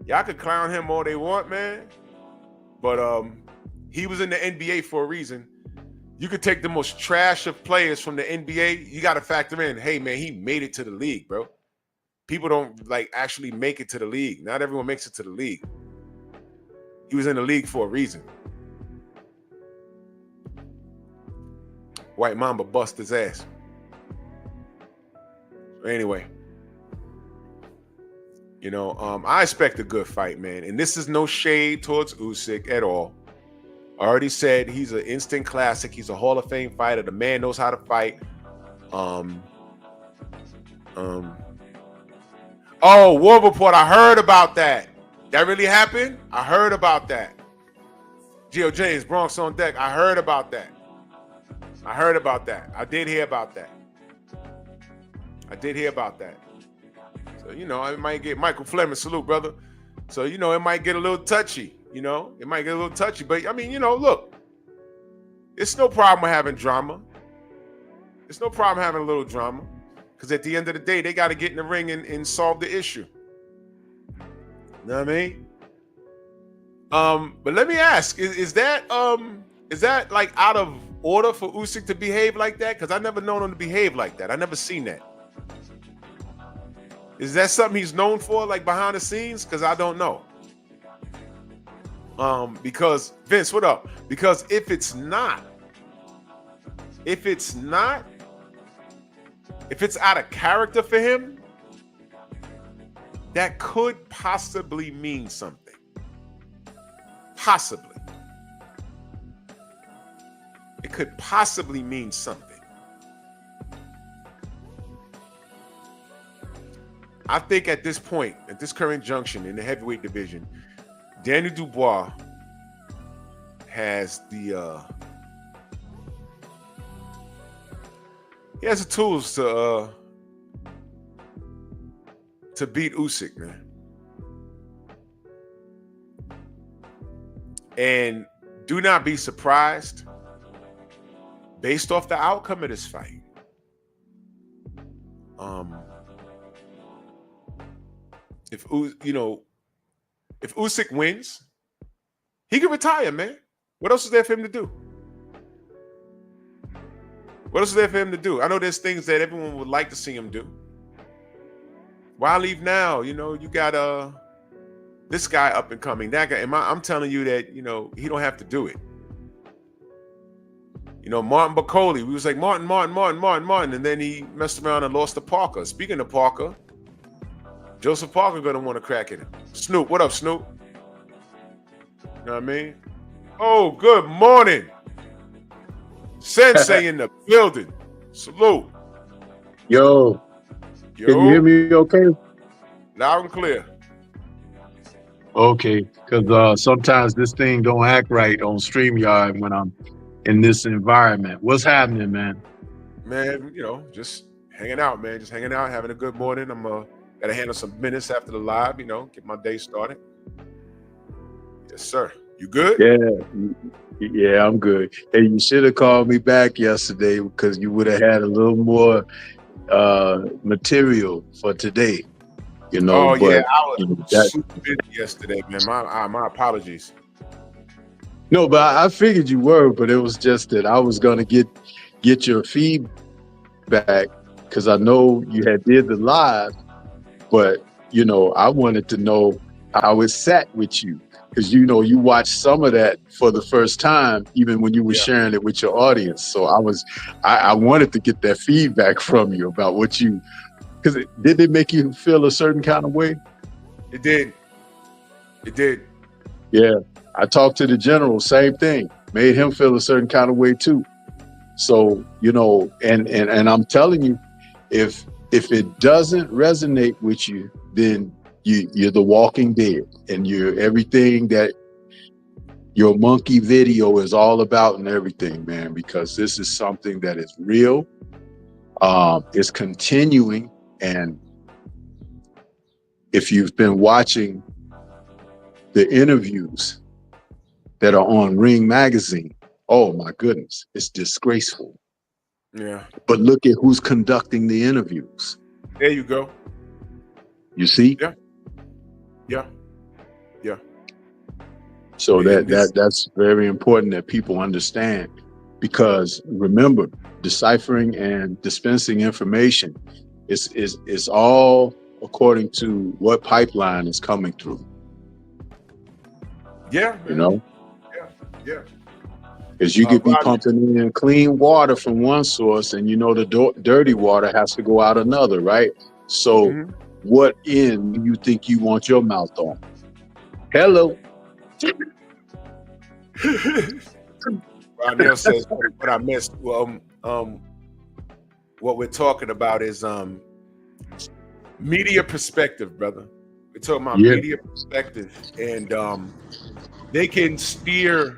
y'all could clown him all they want, man. But he was in the NBA for a reason. You could take the most trash of players from the NBA. You got to factor in, hey, man, he made it to the league, bro. People don't actually make it to the league. Not everyone makes it to the league. He was in the league for a reason. White Mamba bust his ass. Anyway, I expect a good fight, man. And this is no shade towards Usyk at all. I already said he's an instant classic. He's a Hall of Fame fighter. The man knows how to fight. Oh, War Report, I heard about that. That really happened? I heard about that. Gio James, Bronx on deck. I heard about that. I did hear about that. So, I might get Michael Fleming, salute, brother. So, it might get a little touchy, But, I mean, look, it's no problem with having drama. It's no problem having a little drama. Because at the end of the day, they got to get in the ring and solve the issue. You know what I mean? But let me ask, is that like out of order for Usyk to behave like that? Because I never known him to behave like that. I never seen that. Is that something he's known for, like behind the scenes? Because I don't know. Because Vince, what up? Because if it's out of character for him, that could possibly mean something. Possibly. It could possibly mean something. I think at this point, at this current junction in the heavyweight division, Danny Dubois has he has the tools to beat Usyk, man. And do not be surprised based off the outcome of this fight. If Usyk wins, he can retire, man. What else is there for him to do? I know there's things that everyone would like to see him do. Why leave now? You got this guy up and coming, that guy. And I'm telling you that, he don't have to do it. Martin Bacoli, we was like, Martin. And then he messed around and lost to Parker. Speaking of Parker, Joseph Parker going to want to crack at him. Snoop, what up, Snoop? You know what I mean? Oh, good morning. Sensei in the building. Salute. Yo. Can you hear me okay? Loud and clear. Okay, because sometimes this thing don't act right on StreamYard when I'm in this environment. What's happening, man? Man, just hanging out, man. Just hanging out, having a good morning. I'm got to handle some minutes after the live, get my day started. Yes, sir. You good? Yeah, I'm good. Hey, you should have called me back yesterday because you would have had a little more material for today. Oh, but, yeah, I was super busy yesterday, man. My apologies. No, but I figured you were, but it was just that I was going to get your feedback because I know you had did the live, but you know, I wanted to know how it sat with you, because you know you watched some of that for the first time, even when you were Yeah. sharing it with your audience. So I wanted to get that feedback from you about what you, because did it make you feel a certain kind of way? It did. It did. Yeah, I talked to the general, same thing, made him feel a certain kind of way too. So, you know, and I'm telling you, if it doesn't resonate with you, then you're the walking dead, and you're everything that your monkey video is all about and everything, man, because this is something that is real. It's continuing. And if you've been watching the interviews that are on Ring Magazine, oh my goodness, it's disgraceful. Yeah. But look at who's conducting the interviews. There you go. You see? Yeah. Yeah. Yeah. So And that's very important that people understand, because remember, deciphering and dispensing information is all according to what pipeline is coming through. Yeah, You man. know? Yeah. Because you could be Rodney. pumping in clean water from one source, and you know the dirty water has to go out another, right? So Mhm. what end do you think you want your mouth on? Hello. Rodney says what I missed. Well, what we're talking about is media perspective, brother. We're talking about Yeah. media perspective, and they can steer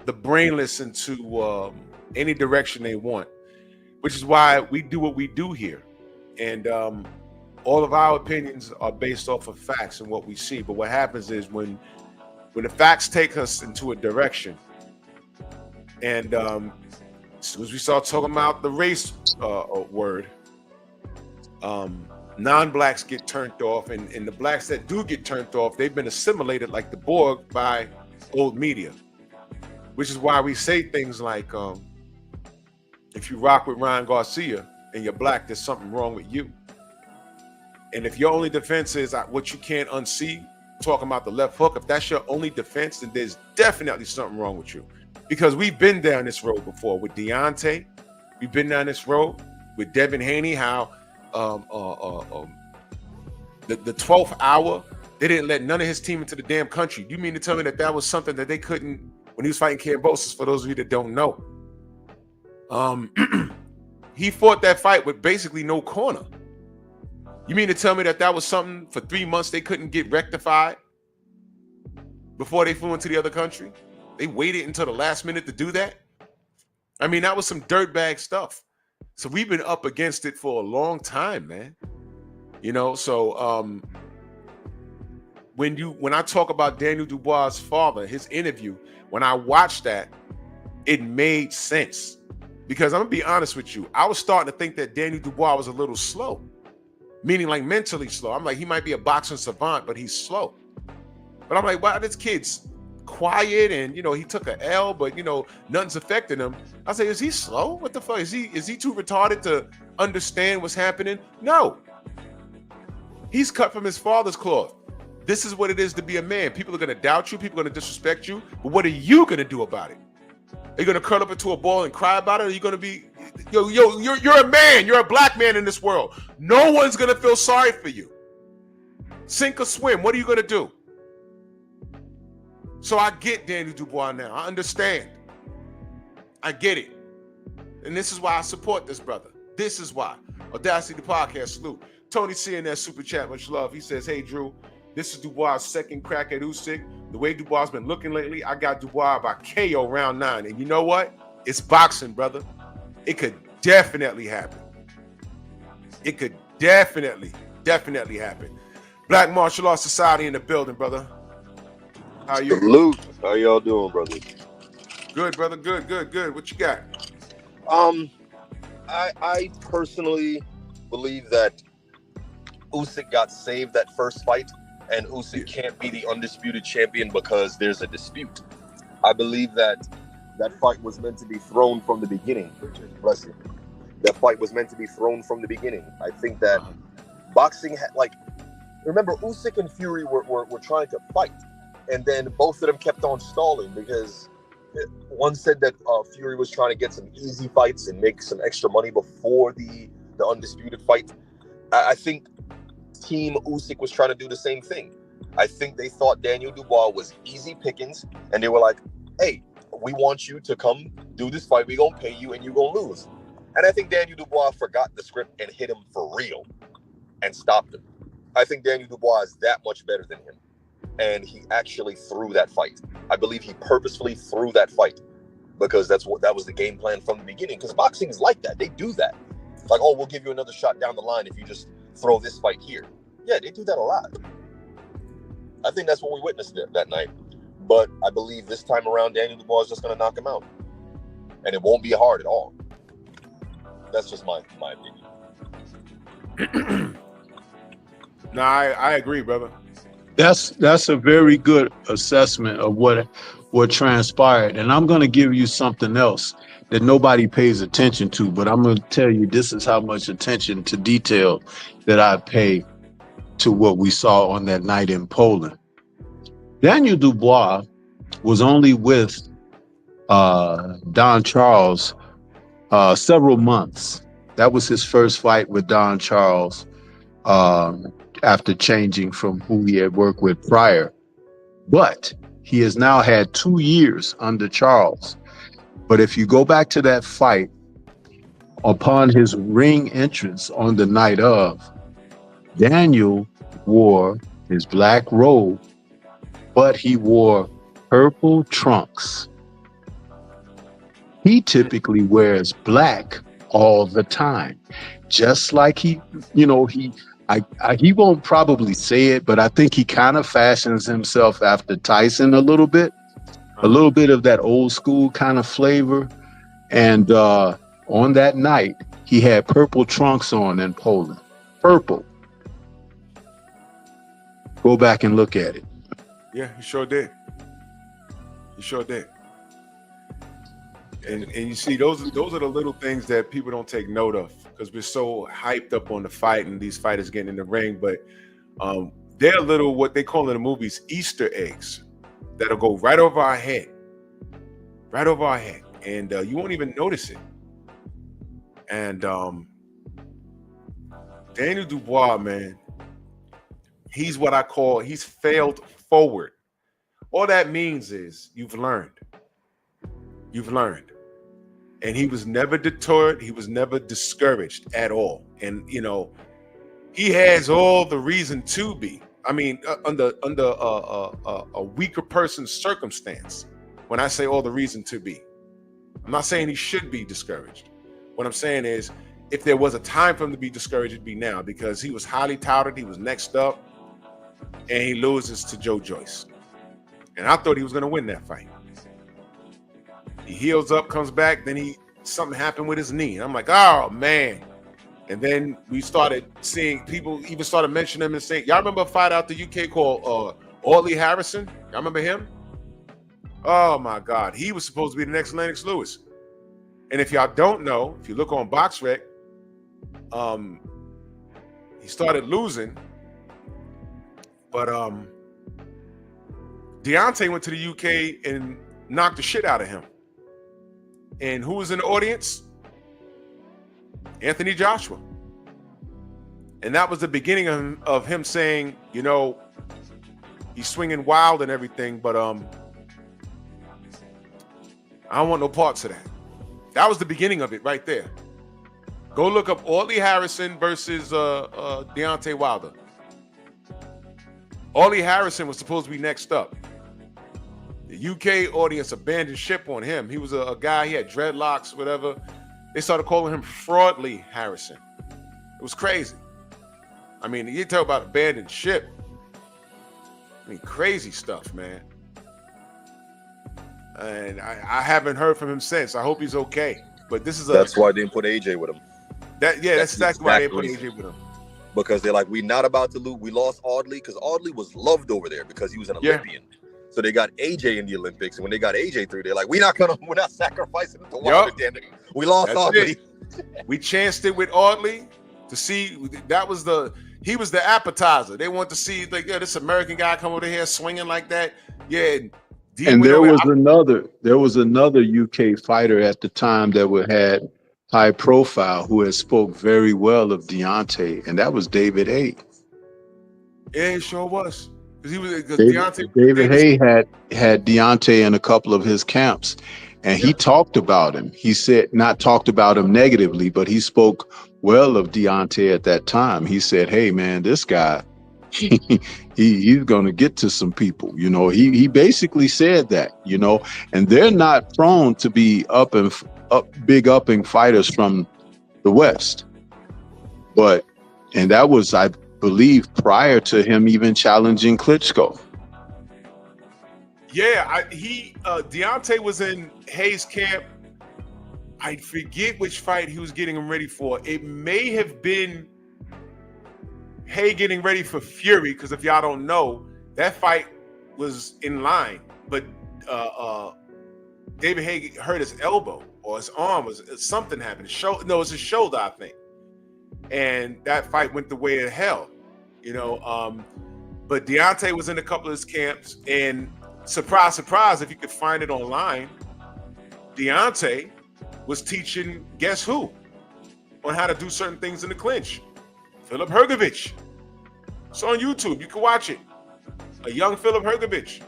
the brainless into any direction they want, which is why we do what we do here. And all of our opinions are based off of facts and what we see. But what happens is when the facts take us into a direction, and as soon as we start talking about the race word, non-blacks get turned off, and the blacks that do get turned off, they've been assimilated like the Borg by old media, which is why we say things like, if you rock with Ryan Garcia and you're black, there's something wrong with you. And if your only defense is what you can't unsee, talking about the left hook, if that's your only defense, then there's definitely something wrong with you. Because we've been down this road before with Deontay. We've been down this road with Devin Haney, how the 12th hour, they didn't let none of his team into the damn country. You mean to tell me that was something that they couldn't, when he was fighting Cambosis, for those of you that don't know? He fought that fight with basically no corner. You mean to tell me that was something for 3 months they couldn't get rectified before they flew into the other country? They waited until the last minute to do that? I mean, that was some dirtbag stuff. So we've been up against it for a long time, man. You know, so when I talk about Daniel Dubois' father, his interview, when I watched that, it made sense. Because I'm gonna be honest with you, I was starting to think that Daniel Dubois was a little slow, meaning like mentally slow. I'm like, he might be a boxing savant, but he's slow. But I'm like, wow, this kid's quiet, and you know, he took an L, but you know, nothing's affecting him. I say, is he slow? What the fuck? Is he too retarded to understand what's happening? No. He's cut from his father's cloth. This is what it is to be a man. People are gonna doubt you, people are gonna disrespect you, but what are you gonna do about it? Are you gonna curl up into a ball and cry about it? Or are you gonna be, you're a man, you're a black man in this world. No one's gonna feel sorry for you. Sink or swim, what are you gonna do? So I get Daniel Dubois now. I understand. I get it. And this is why I support this brother. This is why. Audacity the podcast, salute. Tony C in that super chat, much love. He says, hey Drew, this is Dubois' second crack at Usyk. The way Dubois has been looking lately, I got Dubois by KO round 9. And you know what? It's boxing, brother. It could definitely happen. It could definitely happen. Black Martial Arts Society in the building, brother. How are you? Salute. How y'all doing, brother? Good, brother. Good. What you got? I personally believe that Usyk got saved that first fight, and Usyk can't be the undisputed champion because there's a dispute. I believe that fight was meant to be thrown from the beginning. Bless you. that fight was meant to be thrown from the beginning. I think that boxing remember Usyk and Fury were trying to fight, and then both of them kept on stalling because one said that Fury was trying to get some easy fights and make some extra money before the undisputed fight. I think Team Usyk was trying to do the same thing. I think they thought Daniel Dubois was easy pickings, and they were like, hey, we want you to come do this fight. We're going to pay you, and you're going to lose. And I think Daniel Dubois forgot the script and hit him for real and stopped him. I think Daniel Dubois is that much better than him. And he actually threw that fight. I believe he purposefully threw that fight because that was the game plan from the beginning. Because boxing is like that. They do that. Like, oh, we'll give you another shot down the line if you just throw this fight here. Yeah, they do that a lot. I think that's what we witnessed that night. But I believe this time around, Daniel Dubois is just going to knock him out. And it won't be hard at all. That's just my opinion. No, I agree, brother. That's a very good assessment of what transpired. And I'm going to give you something else that nobody pays attention to, but I'm going to tell you this is how much attention to detail that I pay to what we saw on that night in Poland. Daniel Dubois was only with Don Charles several months. That was his first fight with Don Charles after changing from who he had worked with prior. But he has now had 2 years under Charles. But if you go back to that fight, upon his ring entrance on the night of, Daniel wore his black robe, but he wore purple trunks. He typically wears black all the time, just like he won't probably say it, but I think he kind of fashions himself after Tyson a little bit of that old school kind of flavor. And on that night, he had purple trunks on in Poland. Purple. Go back and look at it. Yeah, he sure did. He sure did. And you see, those are the little things that people don't take note of because we're so hyped up on the fight and these fighters getting in the ring. But they're little, what they call in the movies, Easter eggs that'll go right over our head. Right over our head. And you won't even notice it. And Daniel Dubois, man, he's what I call, he's failed forward. All that means is you've learned. You've learned. And he was never deterred. He was never discouraged at all. And, you know, he has all the reason to be. I mean, under a weaker person's circumstance, when I say all the reason to be, I'm not saying he should be discouraged. What I'm saying is, if there was a time for him to be discouraged, it'd be now, because he was highly touted. He was next up, and he loses to Joe Joyce. And I thought he was going to win that fight. He heals up, comes back, then something happened with his knee. And I'm like, oh, man. And then we started seeing people even started mentioning him and saying, y'all remember a fight out the UK called Audley Harrison? Y'all remember him? Oh, my God. He was supposed to be the next Lennox Lewis. And if y'all don't know, if you look on BoxRec, he started losing. But Deontay went to the UK and knocked the shit out of him. And who was in the audience? Anthony Joshua. And that was the beginning of him saying, you know, he's swinging wild and everything, but I don't want no parts of that. That was the beginning of it right there. Go look up Audley Harrison versus Deontay Wilder. Audley Harrison was supposed to be next up. The UK audience abandoned ship on him. He was a guy, he had dreadlocks, whatever. They started calling him Fraudly Harrison. It was crazy. I mean, you talk about abandoned ship. I mean, crazy stuff, man. And I haven't heard from him since. I hope he's okay. But this is that's why they didn't put AJ with him. That's exactly why they didn't put AJ with him. Because they're like, we're not about to lose. We lost Audley because Audley was loved over there because he was an Olympian. So they got AJ in the Olympics, and when they got AJ through, they're like, we're not sacrificing it to Wilder. We lost Audley. We chanced it with Audley to see he was the appetizer. They want to see like, yeah, this American guy come over here swinging like that. Yeah. And there was another UK fighter at the time that had high profile who had spoke very well of Deontay, and that was David Hay. Yeah, it sure was. David Hay had Deontay in a couple of his camps, and he talked about him. He said, not talked about him negatively, but he spoke well of Deontay at that time. He said, "Hey, man, this guy, he's going to get to some people." You know, he basically said that. You know, and they're not prone to be big upping fighters from the West, and that was, I believe, prior to him even challenging Klitschko. Yeah, Deontay was in Hayes' camp. I forget which fight he was getting him ready for. It may have been Hay getting ready for Fury, because if y'all don't know, that fight was in line, but David Hay hurt his elbow or his arm, something happened. It's his shoulder, I think. And that fight went the way of hell, you know. But Deontay was in a couple of his camps, and surprise, surprise, if you could find it online, Deontay was teaching guess who on how to do certain things in the clinch? Philip Hrgović. It's on YouTube. You can watch it. A young Philip Hrgović.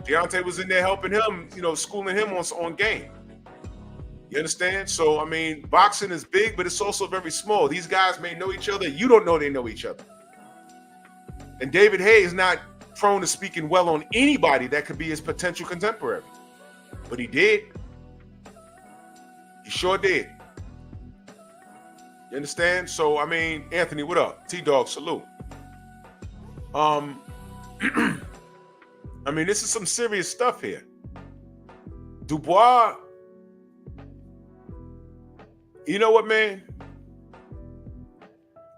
Deontay was in there helping him, you know, schooling him on game. You understand? So, I mean, boxing is big, but it's also very small. These guys may know each other. You don't know they know each other. And David Hay is not prone to speaking well on anybody that could be his potential contemporary. But he did. He sure did. You understand? So, I mean, Anthony, what up? T-Dog, salute. I mean, this is some serious stuff here. Dubois, you know what, man?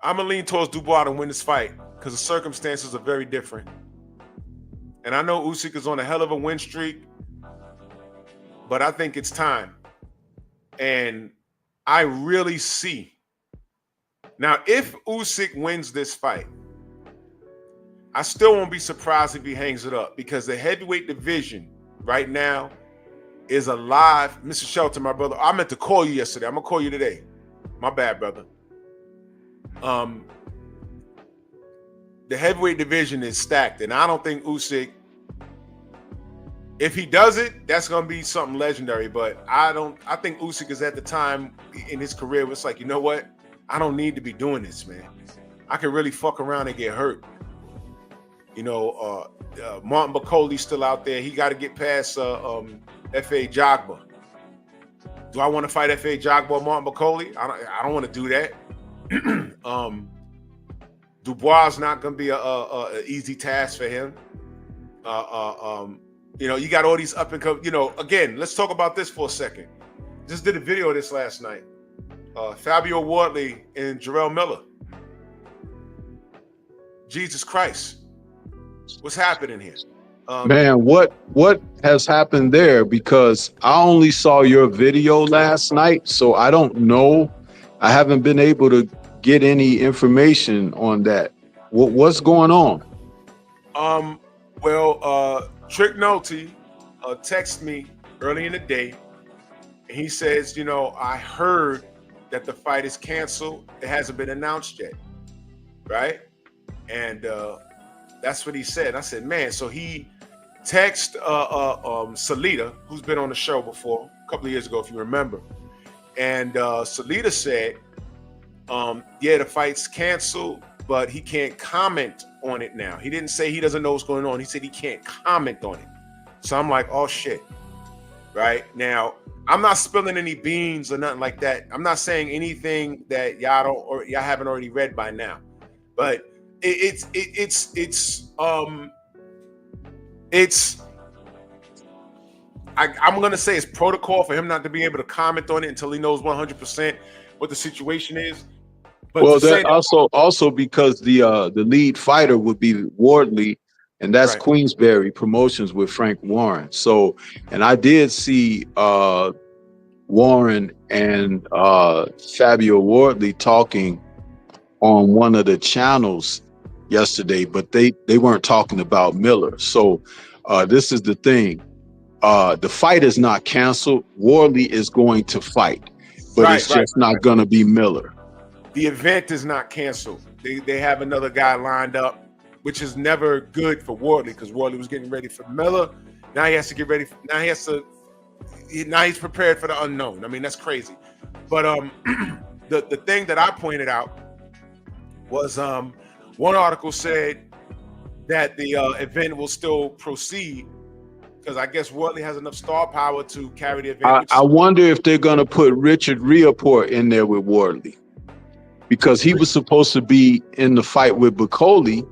I'm going to lean towards Dubois to win this fight because the circumstances are very different. And I know Usyk is on a hell of a win streak, but I think it's time. And I really see. Now, if Usyk wins this fight, I still won't be surprised if he hangs it up, because the heavyweight division right now is alive. Mr. Shelton, my brother, I meant to call you yesterday. I'm going to call you today. My bad, brother. The heavyweight division is stacked, and I don't think Usyk, if he does it, that's going to be something legendary. But I think Usyk is at the time in his career where it's like, you know what? I don't need to be doing this, man. I can really fuck around and get hurt. You know, Martin Bakoli's still out there. He got to get past F.A. Jogba. Do I want to fight F.A. Jogba or Martin Bakoli? I don't want to do that. Dubois is not going to be a easy task for him. You know, you got all these up and come. You know, again, let's talk about this for a second. Just did a video of this last night. Fabio Wardley and Jarrell Miller. Jesus Christ. What's happening here? Man, what has happened there? Because I only saw your video last night, so I don't know. I haven't been able to get any information on that. What's going on? Well, Trick Nolte texted me early in the day, and he says, you know, I heard that the fight is canceled. It hasn't been announced yet, right? And that's what he said. I said, man, so he texted Salita, who's been on the show before, a couple of years ago, if you remember. And Salita said, yeah, the fight's canceled, but he can't comment on it now. He didn't say he doesn't know what's going on. He said he can't comment on it. So I'm like, oh, shit. Right? Now, I'm not spilling any beans or nothing like that. I'm not saying anything that y'all don't or y'all haven't already read by now. But I'm gonna say it's protocol for him not to be able to comment on it until he knows 100% what the situation is. But well, that also because the lead fighter would be Wardley, and that's right. Queensberry Promotions with Frank Warren. So, and I did see Warren and Fabio Wardley talking on one of the channels yesterday, but they weren't talking about Miller. So this is the thing. The fight is not canceled. Wardley is going to fight, but it's just not going to be Miller. The event is not canceled. They have another guy lined up, which is never good for Wardley because Wardley was getting ready for Miller. Now he has to get ready. Now he's prepared for the unknown. I mean, that's crazy. But the thing that I pointed out was one article said that the event will still proceed because I guess Wardley has enough star power to carry the event. I wonder if they're going to put Richard Riaport in there with Wardley because he was supposed to be in the fight with Bacoli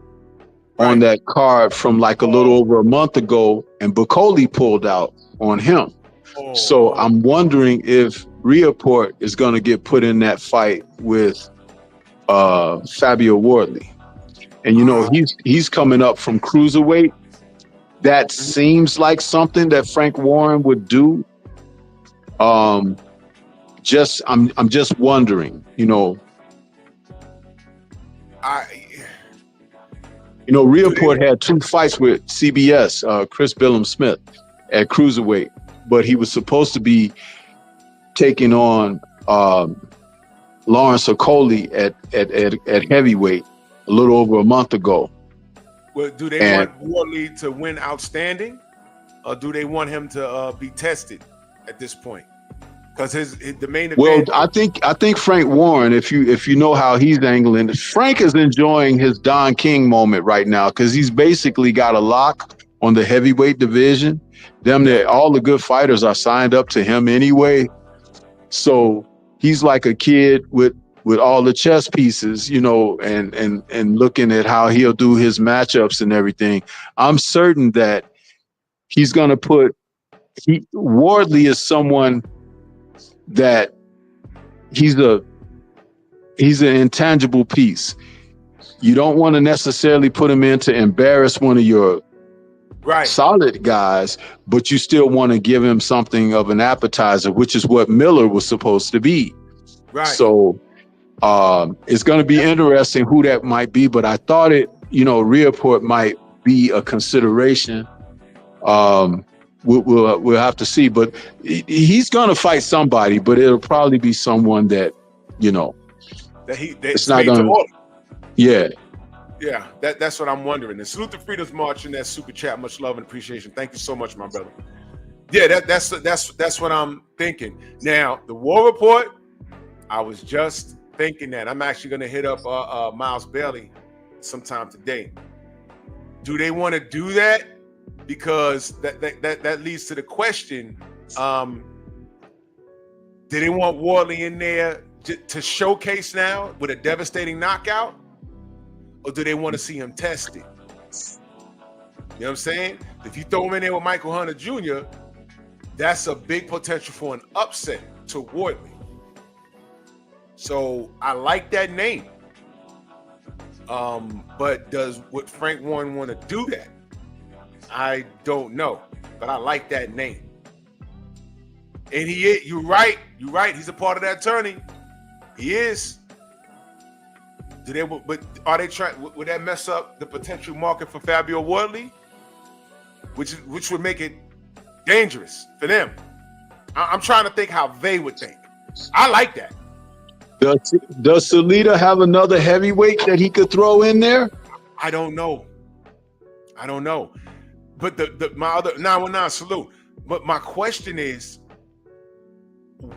on that card from like a little over a month ago, and Bacoli pulled out on him. So I'm wondering if Riaport is going to get put in that fight with Fabio Wardley. And, you know, he's coming up from cruiserweight. That seems like something that Frank Warren would do. I'm just wondering, you know. Riaport had 2 fights with CBS, Chris Billum-Smith at cruiserweight, but he was supposed to be taking on Lawrence Okoli at heavyweight a little over a month ago. Well, do they want Wardley to win outstanding, or do they want him to be tested at this point? Because the main event. Well, I think Frank Warren, if you know how he's angling, Frank is enjoying his Don King moment right now because he's basically got a lock on the heavyweight division. All the good fighters are signed up to him anyway. So he's like a kid with all the chess pieces, you know, and looking at how he'll do his matchups and everything. I'm certain that he's going to put Wardley is someone that he's an intangible piece. You don't want to necessarily put him in to embarrass one of your solid guys, but you still want to give him something of an appetizer, which is what Miller was supposed to be. Right. So it's going to be interesting who that might be, but I thought Riaport might be a consideration. We'll have to see, but he's going to fight somebody, but it'll probably be someone that, you know, it's not going to. Yeah. Yeah, that's what I'm wondering. And salute to Freedom's March in that super chat. Much love and appreciation. Thank you so much, my brother. Yeah, that's what I'm thinking. Now, the War Report, I was just thinking that. I'm actually going to hit up Miles Bailey sometime today. Do they want to do that? Because that leads to the question, do they want Wardley in there to showcase now with a devastating knockout? Or do they want to see him tested? You know what I'm saying? If you throw him in there with Michael Hunter Jr., that's a big potential for an upset to Wardley. So I like that name. But would Frank Warren want to do that? I don't know, but I like that name. And you're right. He's a part of that tourney. He is. But are they trying? Would that mess up the potential market for Fabio Wardley? Which would make it dangerous for them. I'm trying to think how they would think. I like that. Does Salita have another heavyweight that he could throw in there? I don't know. But my other 919 salute. But my question is,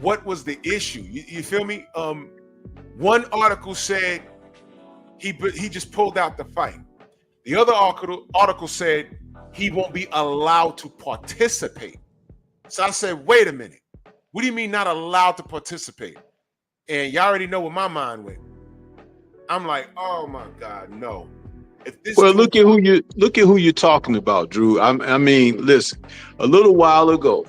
what was the issue? You feel me? One article said he just pulled out the fight. The other article said he won't be allowed to participate. So I said, wait a minute. What do you mean not allowed to participate? And y'all already know where my mind went. I'm like, oh my God, no. Look at who you're talking about, Drew. I mean, listen, a little while ago,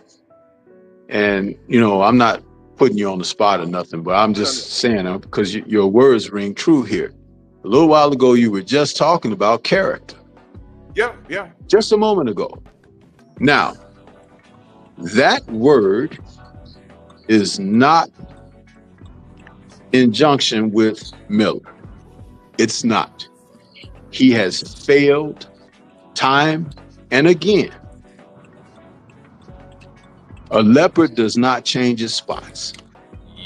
and you know, I'm not putting you on the spot or nothing, but I'm just saying it because your words ring true here. A little while ago, you were just talking about character. Yeah. Just a moment ago. Now, that word is not in junction with Miller. It's not. He has failed time and again. A leopard does not change its spots.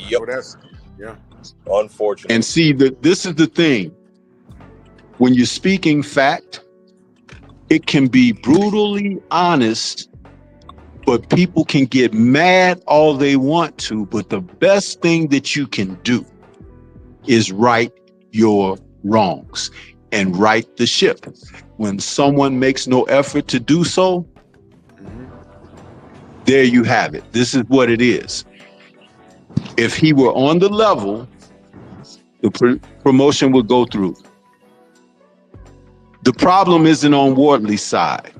Yep. Well, that's yeah. Unfortunately. And see, this is the thing. When you're speaking fact, it can be brutally honest, but people can get mad all they want to. But the best thing that you can do is right your wrongs and right the ship. When someone makes no effort to do so, there you have it. This is what it is. If he were on the level, the promotion would go through. The problem isn't on Wardley's side.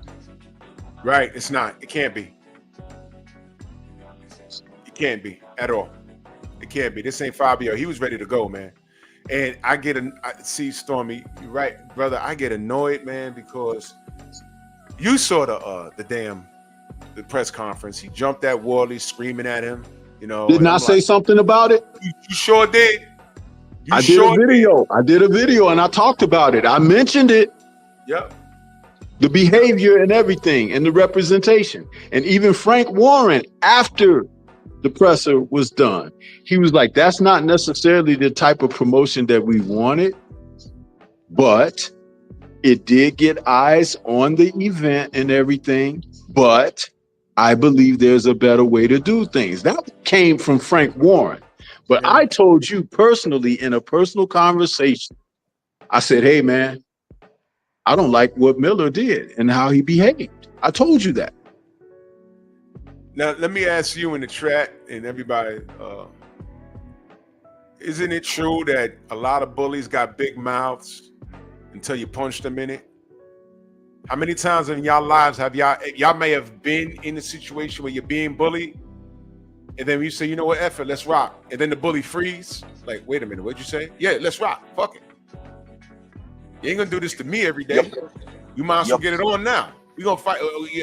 Right. It's not. It can't be. It can't be at all. It can't be. This ain't Fabio. He was ready to go, man. And I see, Stormy, you're right, brother. I get annoyed, man, because you saw the press conference. He jumped at Wardley, screaming at him. You know, Didn't I say something about it? You sure did. I did a video and I talked about it. I mentioned it. Yep. The behavior and everything and the representation. And even Frank Warren, after the presser was done, he was like, that's not necessarily the type of promotion that we wanted, but it did get eyes on the event and everything. But I believe there's a better way to do things. That came from Frank Warren. But I told you personally in a personal conversation, I said, hey, man, I don't like what Miller did and how he behaved. I told you that. Now, let me ask you in the chat and everybody, isn't it true that a lot of bullies got big mouths until you punch them in it? How many times in y'all lives have y'all may have been in a situation where you're being bullied, and then you say, you know what, F it, let's rock. And then the bully freeze. Like, wait a minute, what'd you say? Yeah, let's rock. Fuck it. You ain't gonna do this to me every day. Yep. You might as well get it on now. We gonna fight.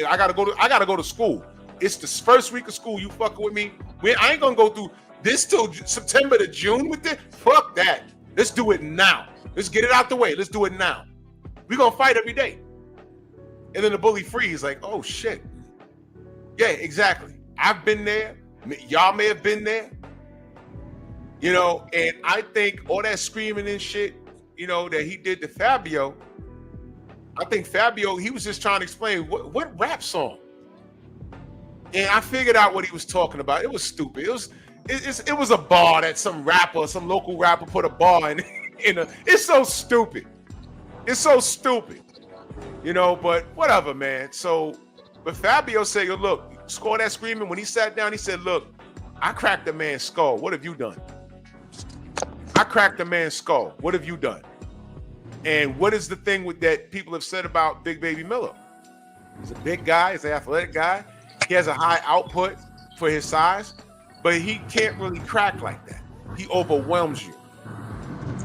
I gotta go to school. It's the first week of school. You fucking with me? I ain't gonna go through this till September to June with this. Fuck that. Let's do it now. Let's get it out the way. Let's do it now. We gonna fight every day. And then the bully freeze, like, oh shit. Yeah, exactly. I've been there. Y'all may have been there. You know, and I think all that screaming and shit, you know, that he did to Fabio, I think Fabio, he was just trying to explain what rap song. And I figured out what he was talking about. It was stupid. It was a bar that some local rapper put a bar in. It's so stupid. It's so stupid. You know, but whatever, man. So, but Fabio said, look, score that screaming. When he sat down, he said, look, I cracked the man's skull. What have you done? I cracked the man's skull. What have you done? And what is the thing with that people have said about Big Baby Miller? He's a big guy. He's an athletic guy. He has a high output for his size, but he can't really crack like that. He overwhelms you.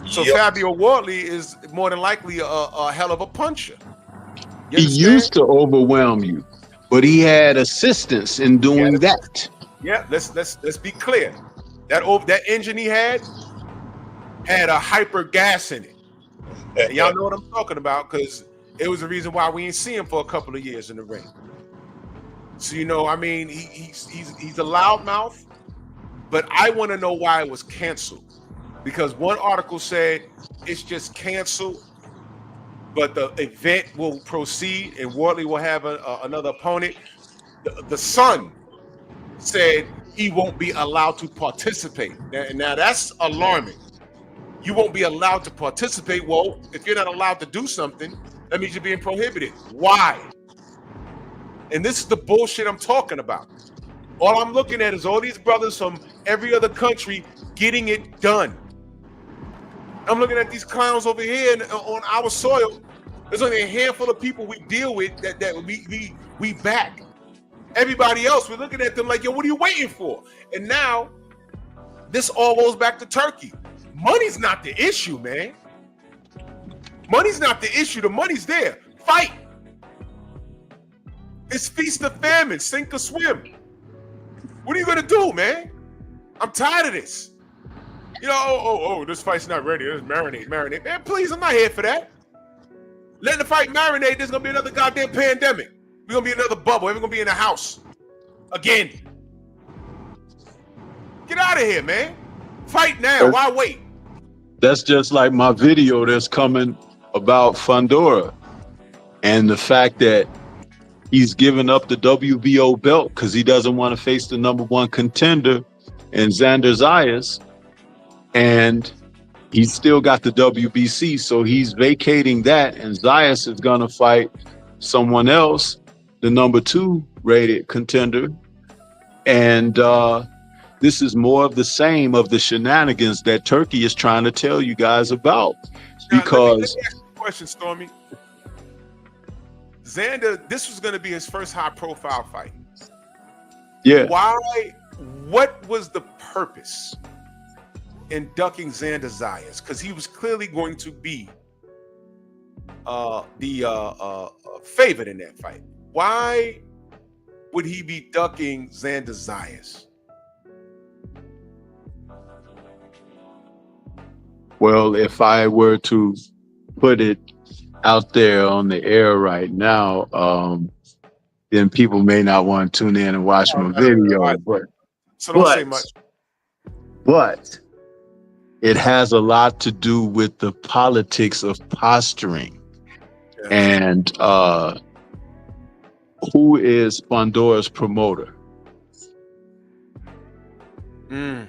So Fabio Wardley is more than likely a hell of a puncher. He used to overwhelm you, but he had assistance in doing that. Yeah, let's be clear. That engine he had a hyper gas in it. And y'all know what I'm talking about, because it was the reason why we didn't see him for a couple of years in the ring. So, you know, I mean, he's a loudmouth, but I want to know why it was canceled. Because one article said it's just canceled, but the event will proceed and Wardley will have another opponent. The Sun said he won't be allowed to participate. Now that's alarming. You won't be allowed to participate. Well, if you're not allowed to do something, that means you're being prohibited. Why? And this is the bullshit I'm talking about. All I'm looking at is all these brothers from every other country getting it done. I'm looking at these clowns over here on our soil. There's only a handful of people we deal with that we back. Everybody else, we're looking at them like, yo, what are you waiting for? And now, this all goes back to Turkey. Money's not the issue, man. Money's not the issue. The money's there. Fight. It's feast or famine, sink or swim. What are you gonna do, man? I'm tired of this. You know, this fight's not ready. Let's marinate. Man, please, I'm not here for that. Letting the fight marinate, there's going to be another goddamn pandemic. We're going to be another bubble. We're going to be in a house. Again. Get out of here, man. Fight now. Why wait? That's just like my video that's coming about Fundora and the fact that he's giving up the WBO belt because he doesn't want to face the number one contender in Xander Zayas. And he's still got the WBC, so he's vacating that, and Zayas is going to fight someone else, the number 2 rated contender. And this is more of the same of the shenanigans that Turkey is trying to tell you guys about. Because let me ask you a question, Stormy. Xander, this was going to be his first high-profile fight. yeah, What was the purpose in ducking Xander Zayas? Because he was clearly going to be the favorite in that fight. Why would he be ducking Xander Zayas? well, if I were to put it out there on the air right now, then people may not want to tune in and watch my video. So don't say much. But it has a lot to do with the politics of posturing. And who is Fondora's promoter? Do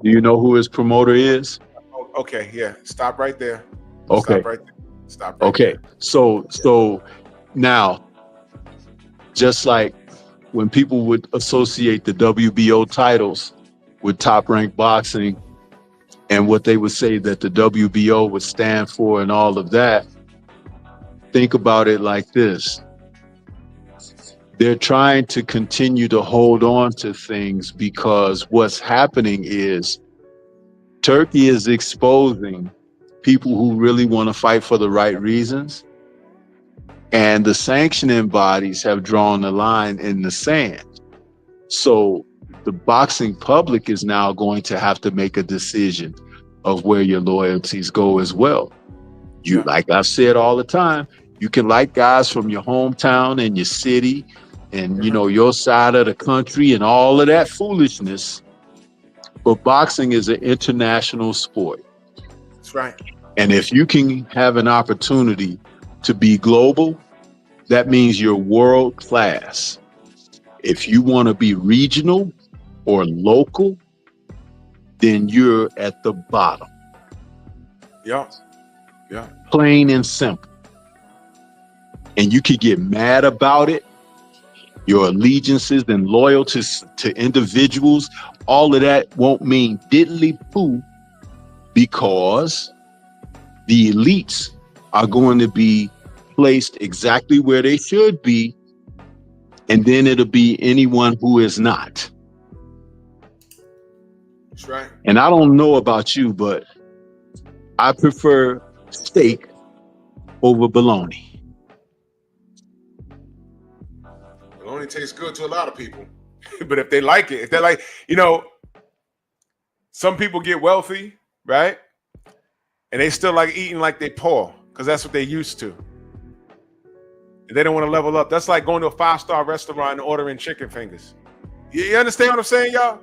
you know who his promoter is? Okay, yeah. Stop right there. Okay. Stop right Okay. there. So now, just like when people would associate the WBO titles with Top Rank Boxing, and what they would say that the WBO would stand for and all of that, think about it like this. They're trying to continue to hold on to things because what's happening is Turkey is exposing people who really want to fight for the right reasons. And the sanctioning bodies have drawn the line in the sand. So the boxing public is now going to have to make a decision of where your loyalties go as well. You, like I've said all the time, you can like guys from your hometown and your city and, you know, your side of the country and all of that foolishness. But boxing is an international sport. That's right. And if you can have an opportunity to be global, that means you're world class. If you want to be regional or local, then you're at the bottom. Yeah. Plain and simple. And you could get mad about it. Your allegiances and loyalties to individuals, all of that won't mean diddly poo, because the elites are going to be placed exactly where they should be, and then it'll be anyone who is not. That's right. And I don't know about you, but I prefer steak over bologna. Bologna tastes good to a lot of people. But if they like it, if they're like, you know, some people get wealthy, right? And they still like eating like they poor because that's what they used to. And they don't want to level up. That's like going to a 5-star restaurant and ordering chicken fingers. You understand what I'm saying, y'all?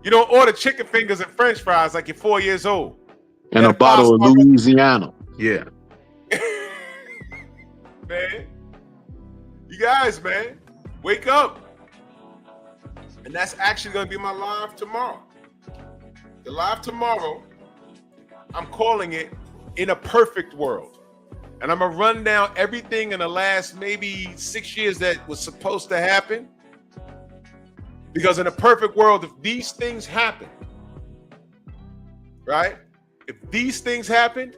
You don't order chicken fingers and French fries like you're 4 years old. And a bottle of Louisiana. Yeah. Man. You guys, man, wake up. And that's actually going to be my live tomorrow. The live tomorrow, I'm calling it In a Perfect World. And I'm going to run down everything in the last maybe 6 years that was supposed to happen. Because in a perfect world, if these things happen, right? If these things happened,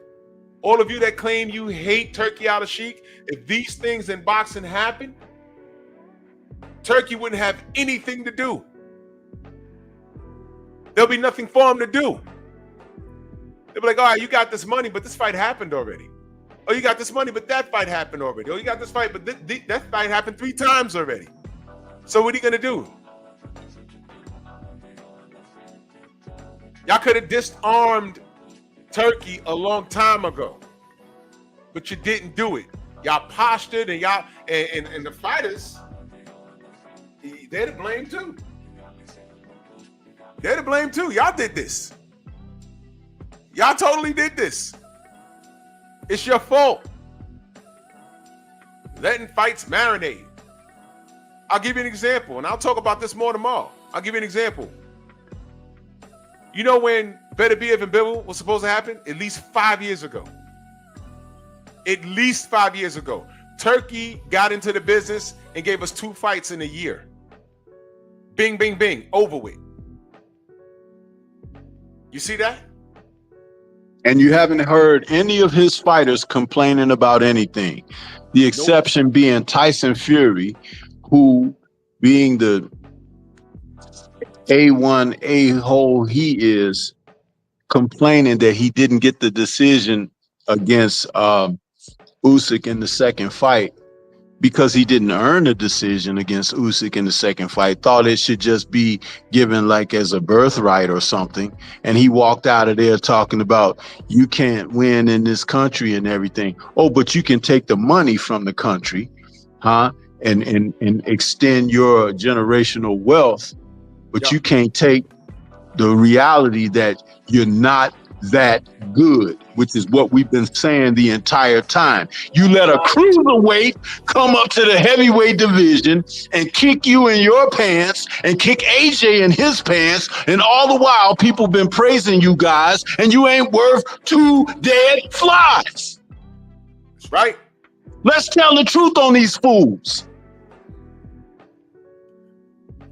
all of you that claim you hate Turkey Al-Sheikh, if these things in boxing happen, Turkey wouldn't have anything to do. There'll be nothing for him to do. They'll be like, all right, you got this money, but this fight happened already. Oh, you got this money, but that fight happened already. Oh, you got this fight, but that fight happened 3 times already. So what are you going to do? Y'all could have disarmed Turkey a long time ago, but you didn't do it. Y'all postured and y'all and the fighters, they're to blame too. They're to blame too. Y'all did this. Y'all totally did this. It's your fault. Letting fights marinate. I'll give you an example, and I'll talk about this more tomorrow. I'll give you an example. You know when Beterbiev and Bivol was supposed to happen? At least 5 years ago. At least 5 years ago. Turkey got into the business and gave us 2 fights in a year. Bing, bing, bing. Over with. You see that? And you haven't heard any of his fighters complaining about anything. The exception being Tyson Fury, who, being the A1 a-hole he is, complaining that he didn't get the decision against Usyk in the second fight because he didn't earn a decision against Usyk in the second fight, thought it should just be given like as a birthright or something. And he walked out of there talking about you can't win in this country and everything. Oh, but you can take the money from the country, huh? And extend your generational wealth, but you can't take the reality that you're not that good, which is what we've been saying the entire time. You let a cruiserweight come up to the heavyweight division and kick you in your pants and kick AJ in his pants, and all the while people been praising you guys, and you ain't worth 2 dead flies. That's right. Let's tell the truth on these fools.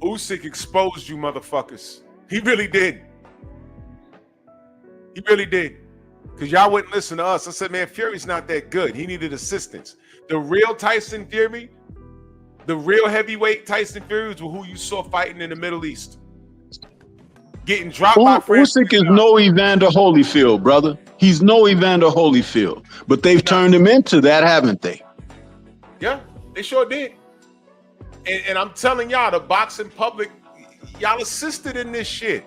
Usyk exposed you motherfuckers. He really did. He really did. Because y'all wouldn't listen to us. I said, man, Fury's not that good. He needed assistance. The real Tyson Fury, the real heavyweight Tyson Fury was who you saw fighting in the Middle East. Getting dropped by Francis. Usyk is no Evander Holyfield, brother. He's no Evander Holyfield. But they've turned him into that, haven't they? Yeah, they sure did. And I'm telling y'all, the boxing public, y'all assisted in this shit.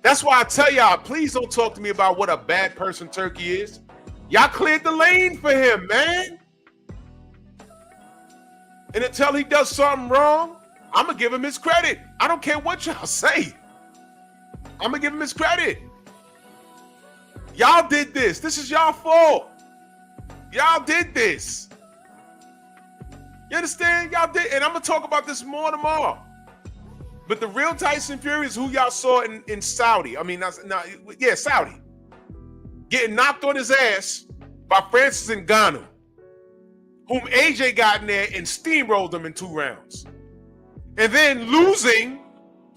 That's why I tell y'all, please don't talk to me about what a bad person Turkey is. Y'all cleared the lane for him, man. And until he does something wrong, I'm going to give him his credit. I don't care what y'all say. I'm going to give him his credit. Y'all did this. This is y'all fault. Y'all did this. You understand? Y'all did. And I'm going to talk about this more tomorrow. But the real Tyson Fury is who y'all saw in Saudi. I mean, Saudi. Getting knocked on his ass by Francis Ngannou, whom AJ got in there and steamrolled him in 2 rounds. And then losing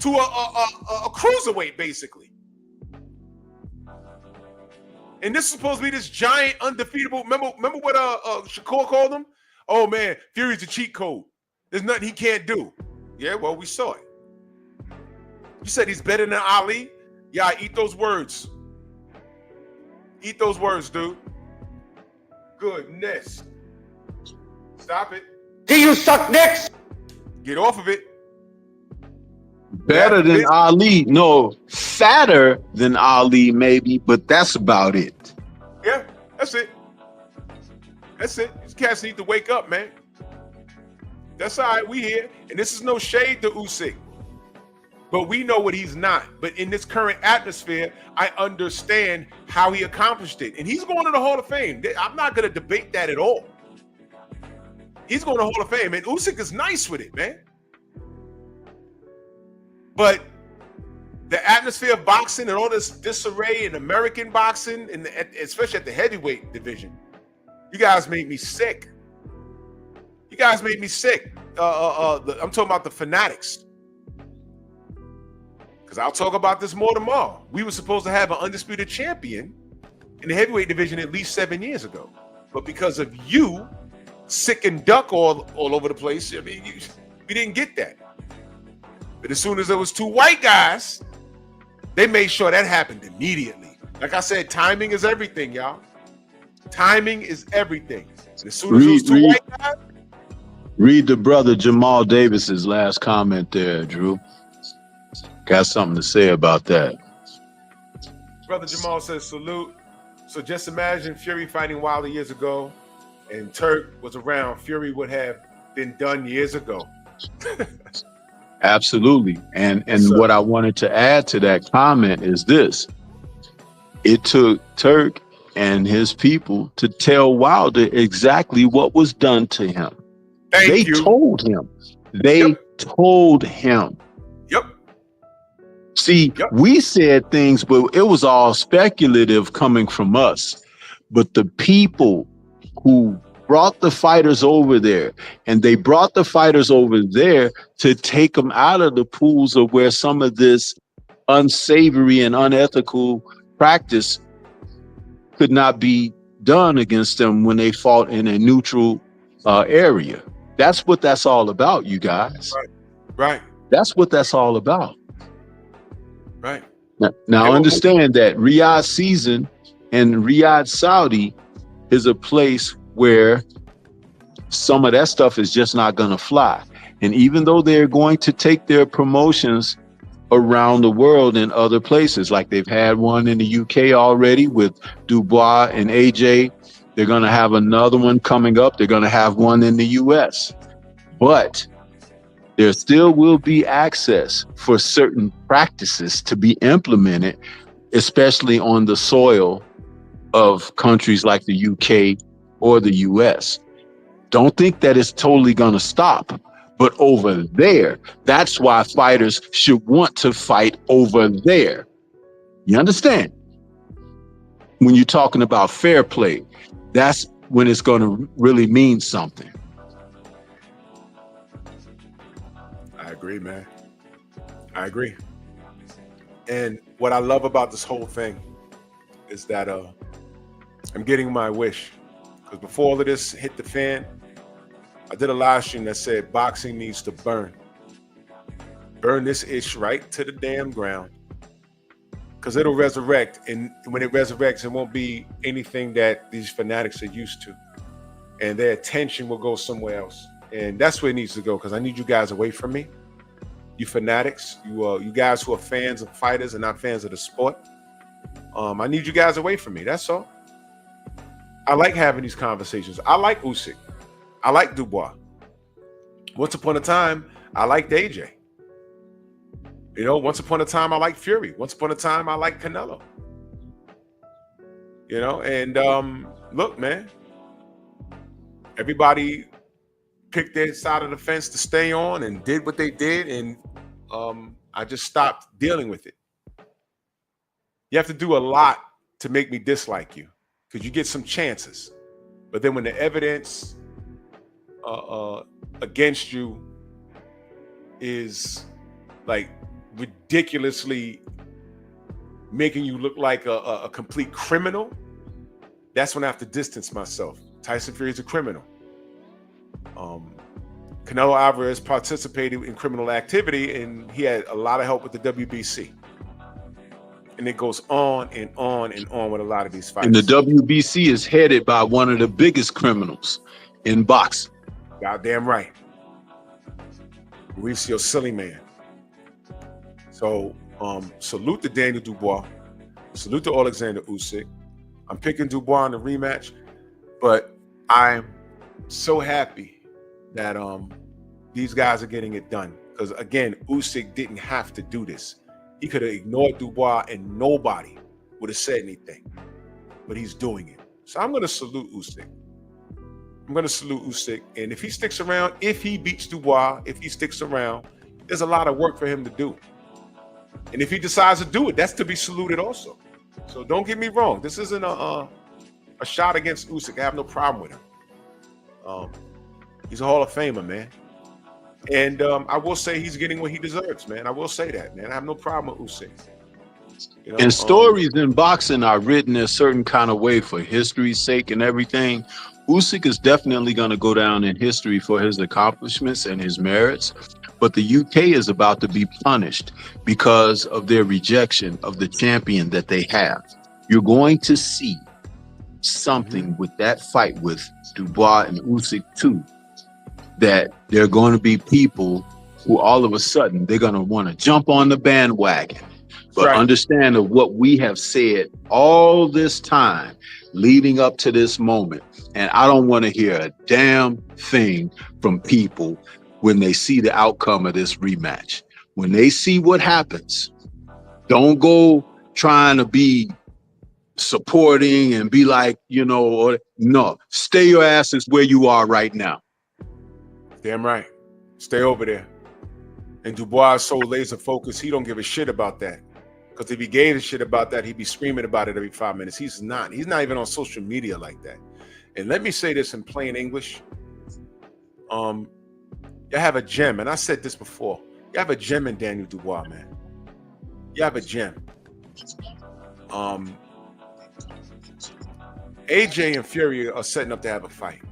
to a cruiserweight, basically. And this is supposed to be this giant, undefeatable. Remember what Shakur called him? Oh, man, Fury's a cheat code. There's nothing he can't do. Yeah, well, we saw it. You said he's better than Ali? Yeah, eat those words. Eat those words, dude. Goodness. Stop it. Do you suck dicks? Get off of it. Better than Ali. No, fatter than Ali, maybe, but that's about it. Yeah, that's it. That's it. These cats need to wake up, man. That's all right. We here. And this is no shade to Usyk. But we know what he's not. But in this current atmosphere, I understand how he accomplished it. And he's going to the Hall of Fame. I'm not going to debate that at all. He's going to the Hall of Fame. And Usyk is nice with it, man. But the atmosphere of boxing and all this disarray in American boxing, and especially at the heavyweight division, you guys made me sick. You guys made me sick. I'm talking about the fanatics. Because I'll talk about this more tomorrow. We were supposed to have an undisputed champion in the heavyweight division at least 7 years ago. But because of you, sick and duck all over the place, I mean, we didn't get that. But as soon as there was 2 white guys, they made sure that happened immediately. Like I said, timing is everything, y'all. Timing is everything. And as soon as there was 2 white guys. Read the brother Jamal Davis's last comment there, Drew. Got something to say about that. Brother Jamal says salute. So just imagine Fury fighting Wilder years ago, and Turk was around. Fury would have been done years ago. Absolutely. And Yes, sir. what I wanted to add to that comment is this. It took Turk and his people to tell Wilder exactly what was done to him. Thank you. Told him. They told him. Yep. See, we said things, but it was all speculative coming from us. But the people who brought the fighters over there, and they brought the fighters over there to take them out of the pools of where some of this unsavory and unethical practice could not be done against them when they fought in a neutral area. That's what that's all about, you guys. Right. That's what that's all about. Right. Now understand that Riyadh season and Riyadh Saudi is a place where some of that stuff is just not going to fly. And even though they're going to take their promotions around the world in other places, like they've had one in the UK already with Dubois and AJ, they're going to have another one coming up. They're going to have one in the US. But there still will be access for certain practices to be implemented, especially on the soil of countries like the UK or the US. Don't think that it's totally going to stop. But over there, that's why fighters should want to fight over there. You understand? When you're talking about fair play, that's when it's going to really mean something. I agree, man. I agree. And what I love about this whole thing is that I'm getting my wish. Because before all of this hit the fan, I did a live stream that said boxing needs to burn. Burn this ish right to the damn ground. Because it'll resurrect. And when it resurrects, it won't be anything that these fanatics are used to. And their attention will go somewhere else. And that's where it needs to go, because I need you guys away from me. You fanatics, you guys who are fans of fighters and not fans of the sport. I need you guys away from me. That's all. I like having these conversations. I like Usyk. I like Dubois. Once upon a time, I liked AJ. You know, once upon a time, I liked Fury. Once upon a time, I liked Canelo. You know, and look, man, everybody picked their side of the fence to stay on and did what they did, and I just stopped dealing with it. You have to do a lot to make me dislike you, because you get some chances. But then when the evidence against you is like ridiculously making you look like a complete criminal, that's when I have to distance myself. Tyson Fury is a criminal. Canelo Alvarez participated in criminal activity, and he had a lot of help with the WBC. And it goes on and on and on with a lot of these fights. And the WBC is headed by one of the biggest criminals in boxing. Goddamn right. Mauricio Silly Man. So salute to Daniel Dubois. Salute to Alexander Usyk. I'm picking Dubois in the rematch, but I'm so happy that these guys are getting it done. Because again, Usyk didn't have to do this. He could have ignored Dubois and nobody would have said anything. But he's doing it. So I'm going to salute Usyk. I'm going to salute Usyk. And if he sticks around, if he beats Dubois, if he sticks around, there's a lot of work for him to do. And if he decides to do it, that's to be saluted also. So don't get me wrong. This isn't a shot against Usyk. I have no problem with him. He's a Hall of Famer, man. And I will say he's getting what he deserves, man. I will say that, man. I have no problem with Usyk. You know, and stories in boxing are written a certain kind of way for history's sake and everything. Usyk is definitely going to go down in history for his accomplishments and his merits. But the UK is about to be punished because of their rejection of the champion that they have. You're going to see something with that fight with Dubois and Usyk too, that there are going to be people who all of a sudden they're going to want to jump on the bandwagon But right. understand of what we have said all this time leading up to this moment. And I don't want to hear a damn thing from people when they see the outcome of this rematch. When they see what happens, don't go trying to be supporting and be like, or no, stay your asses where you are right now. Damn right. Stay over there. And Dubois is so laser focused, he don't give a shit about that. Because if he gave a shit about that, he'd be screaming about it every 5 minutes. He's not. He's not even on social media like that. And let me say this in plain English. You have a gem, and I said this before. You have a gem in Daniel Dubois, man. You have a gem. AJ and Fury are setting up to have a fight.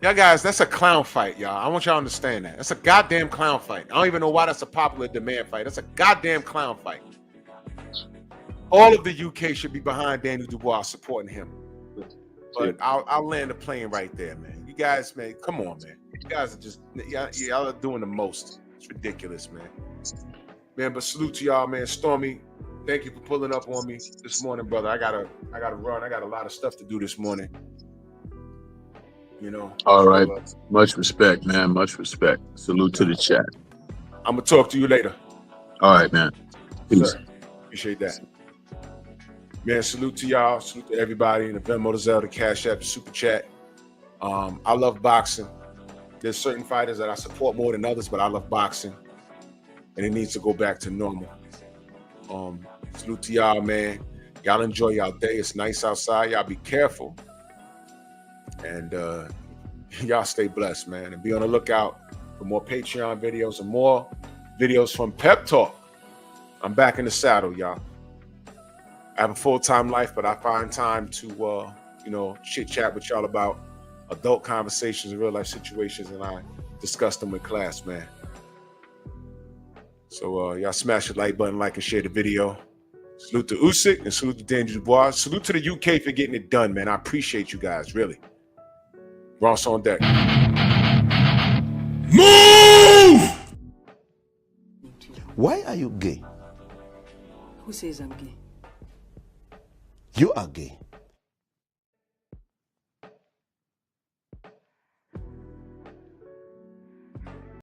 Y'all guys, that's a clown fight, y'all. I want y'all to understand that. That's a goddamn clown fight. I don't even know why that's a popular demand fight. That's a goddamn clown fight. All of the UK should be behind Daniel Dubois supporting him. But I'll land the plane right there, man. You guys, man, come on, man. You guys are just, y'all are doing the most. It's ridiculous, man. Man, but salute to y'all, man. Stormy, thank you for pulling up on me this morning, brother. I gotta run. I got a lot of stuff to do this morning. All right. Much respect, man. Much respect. Salute to the chat. I'm gonna talk to you later. All right, man. Peace. Sir, appreciate that. Man, salute to y'all. Salute to everybody in the Venmo, the Zelle, the Cash App, the Super Chat. I love boxing. There's certain fighters that I support more than others, but I love boxing. And it needs to go back to normal. Salute to y'all, man. Y'all enjoy y'all day. It's nice outside. Y'all be careful. And y'all stay blessed, man. And be on the lookout for more Patreon videos and more videos from Pep Talk. I'm back in the saddle, y'all. I have a full-time life, but I find time to, chit-chat with y'all about adult conversations and real-life situations, and I discuss them with class, man. So y'all smash the like button, like and share the video. Salute to Usyk and salute to Daniel Dubois. Salute to the UK for getting it done, man. I appreciate you guys, really. Ross on deck. Move! Why are you gay? Who says I'm gay? You are gay.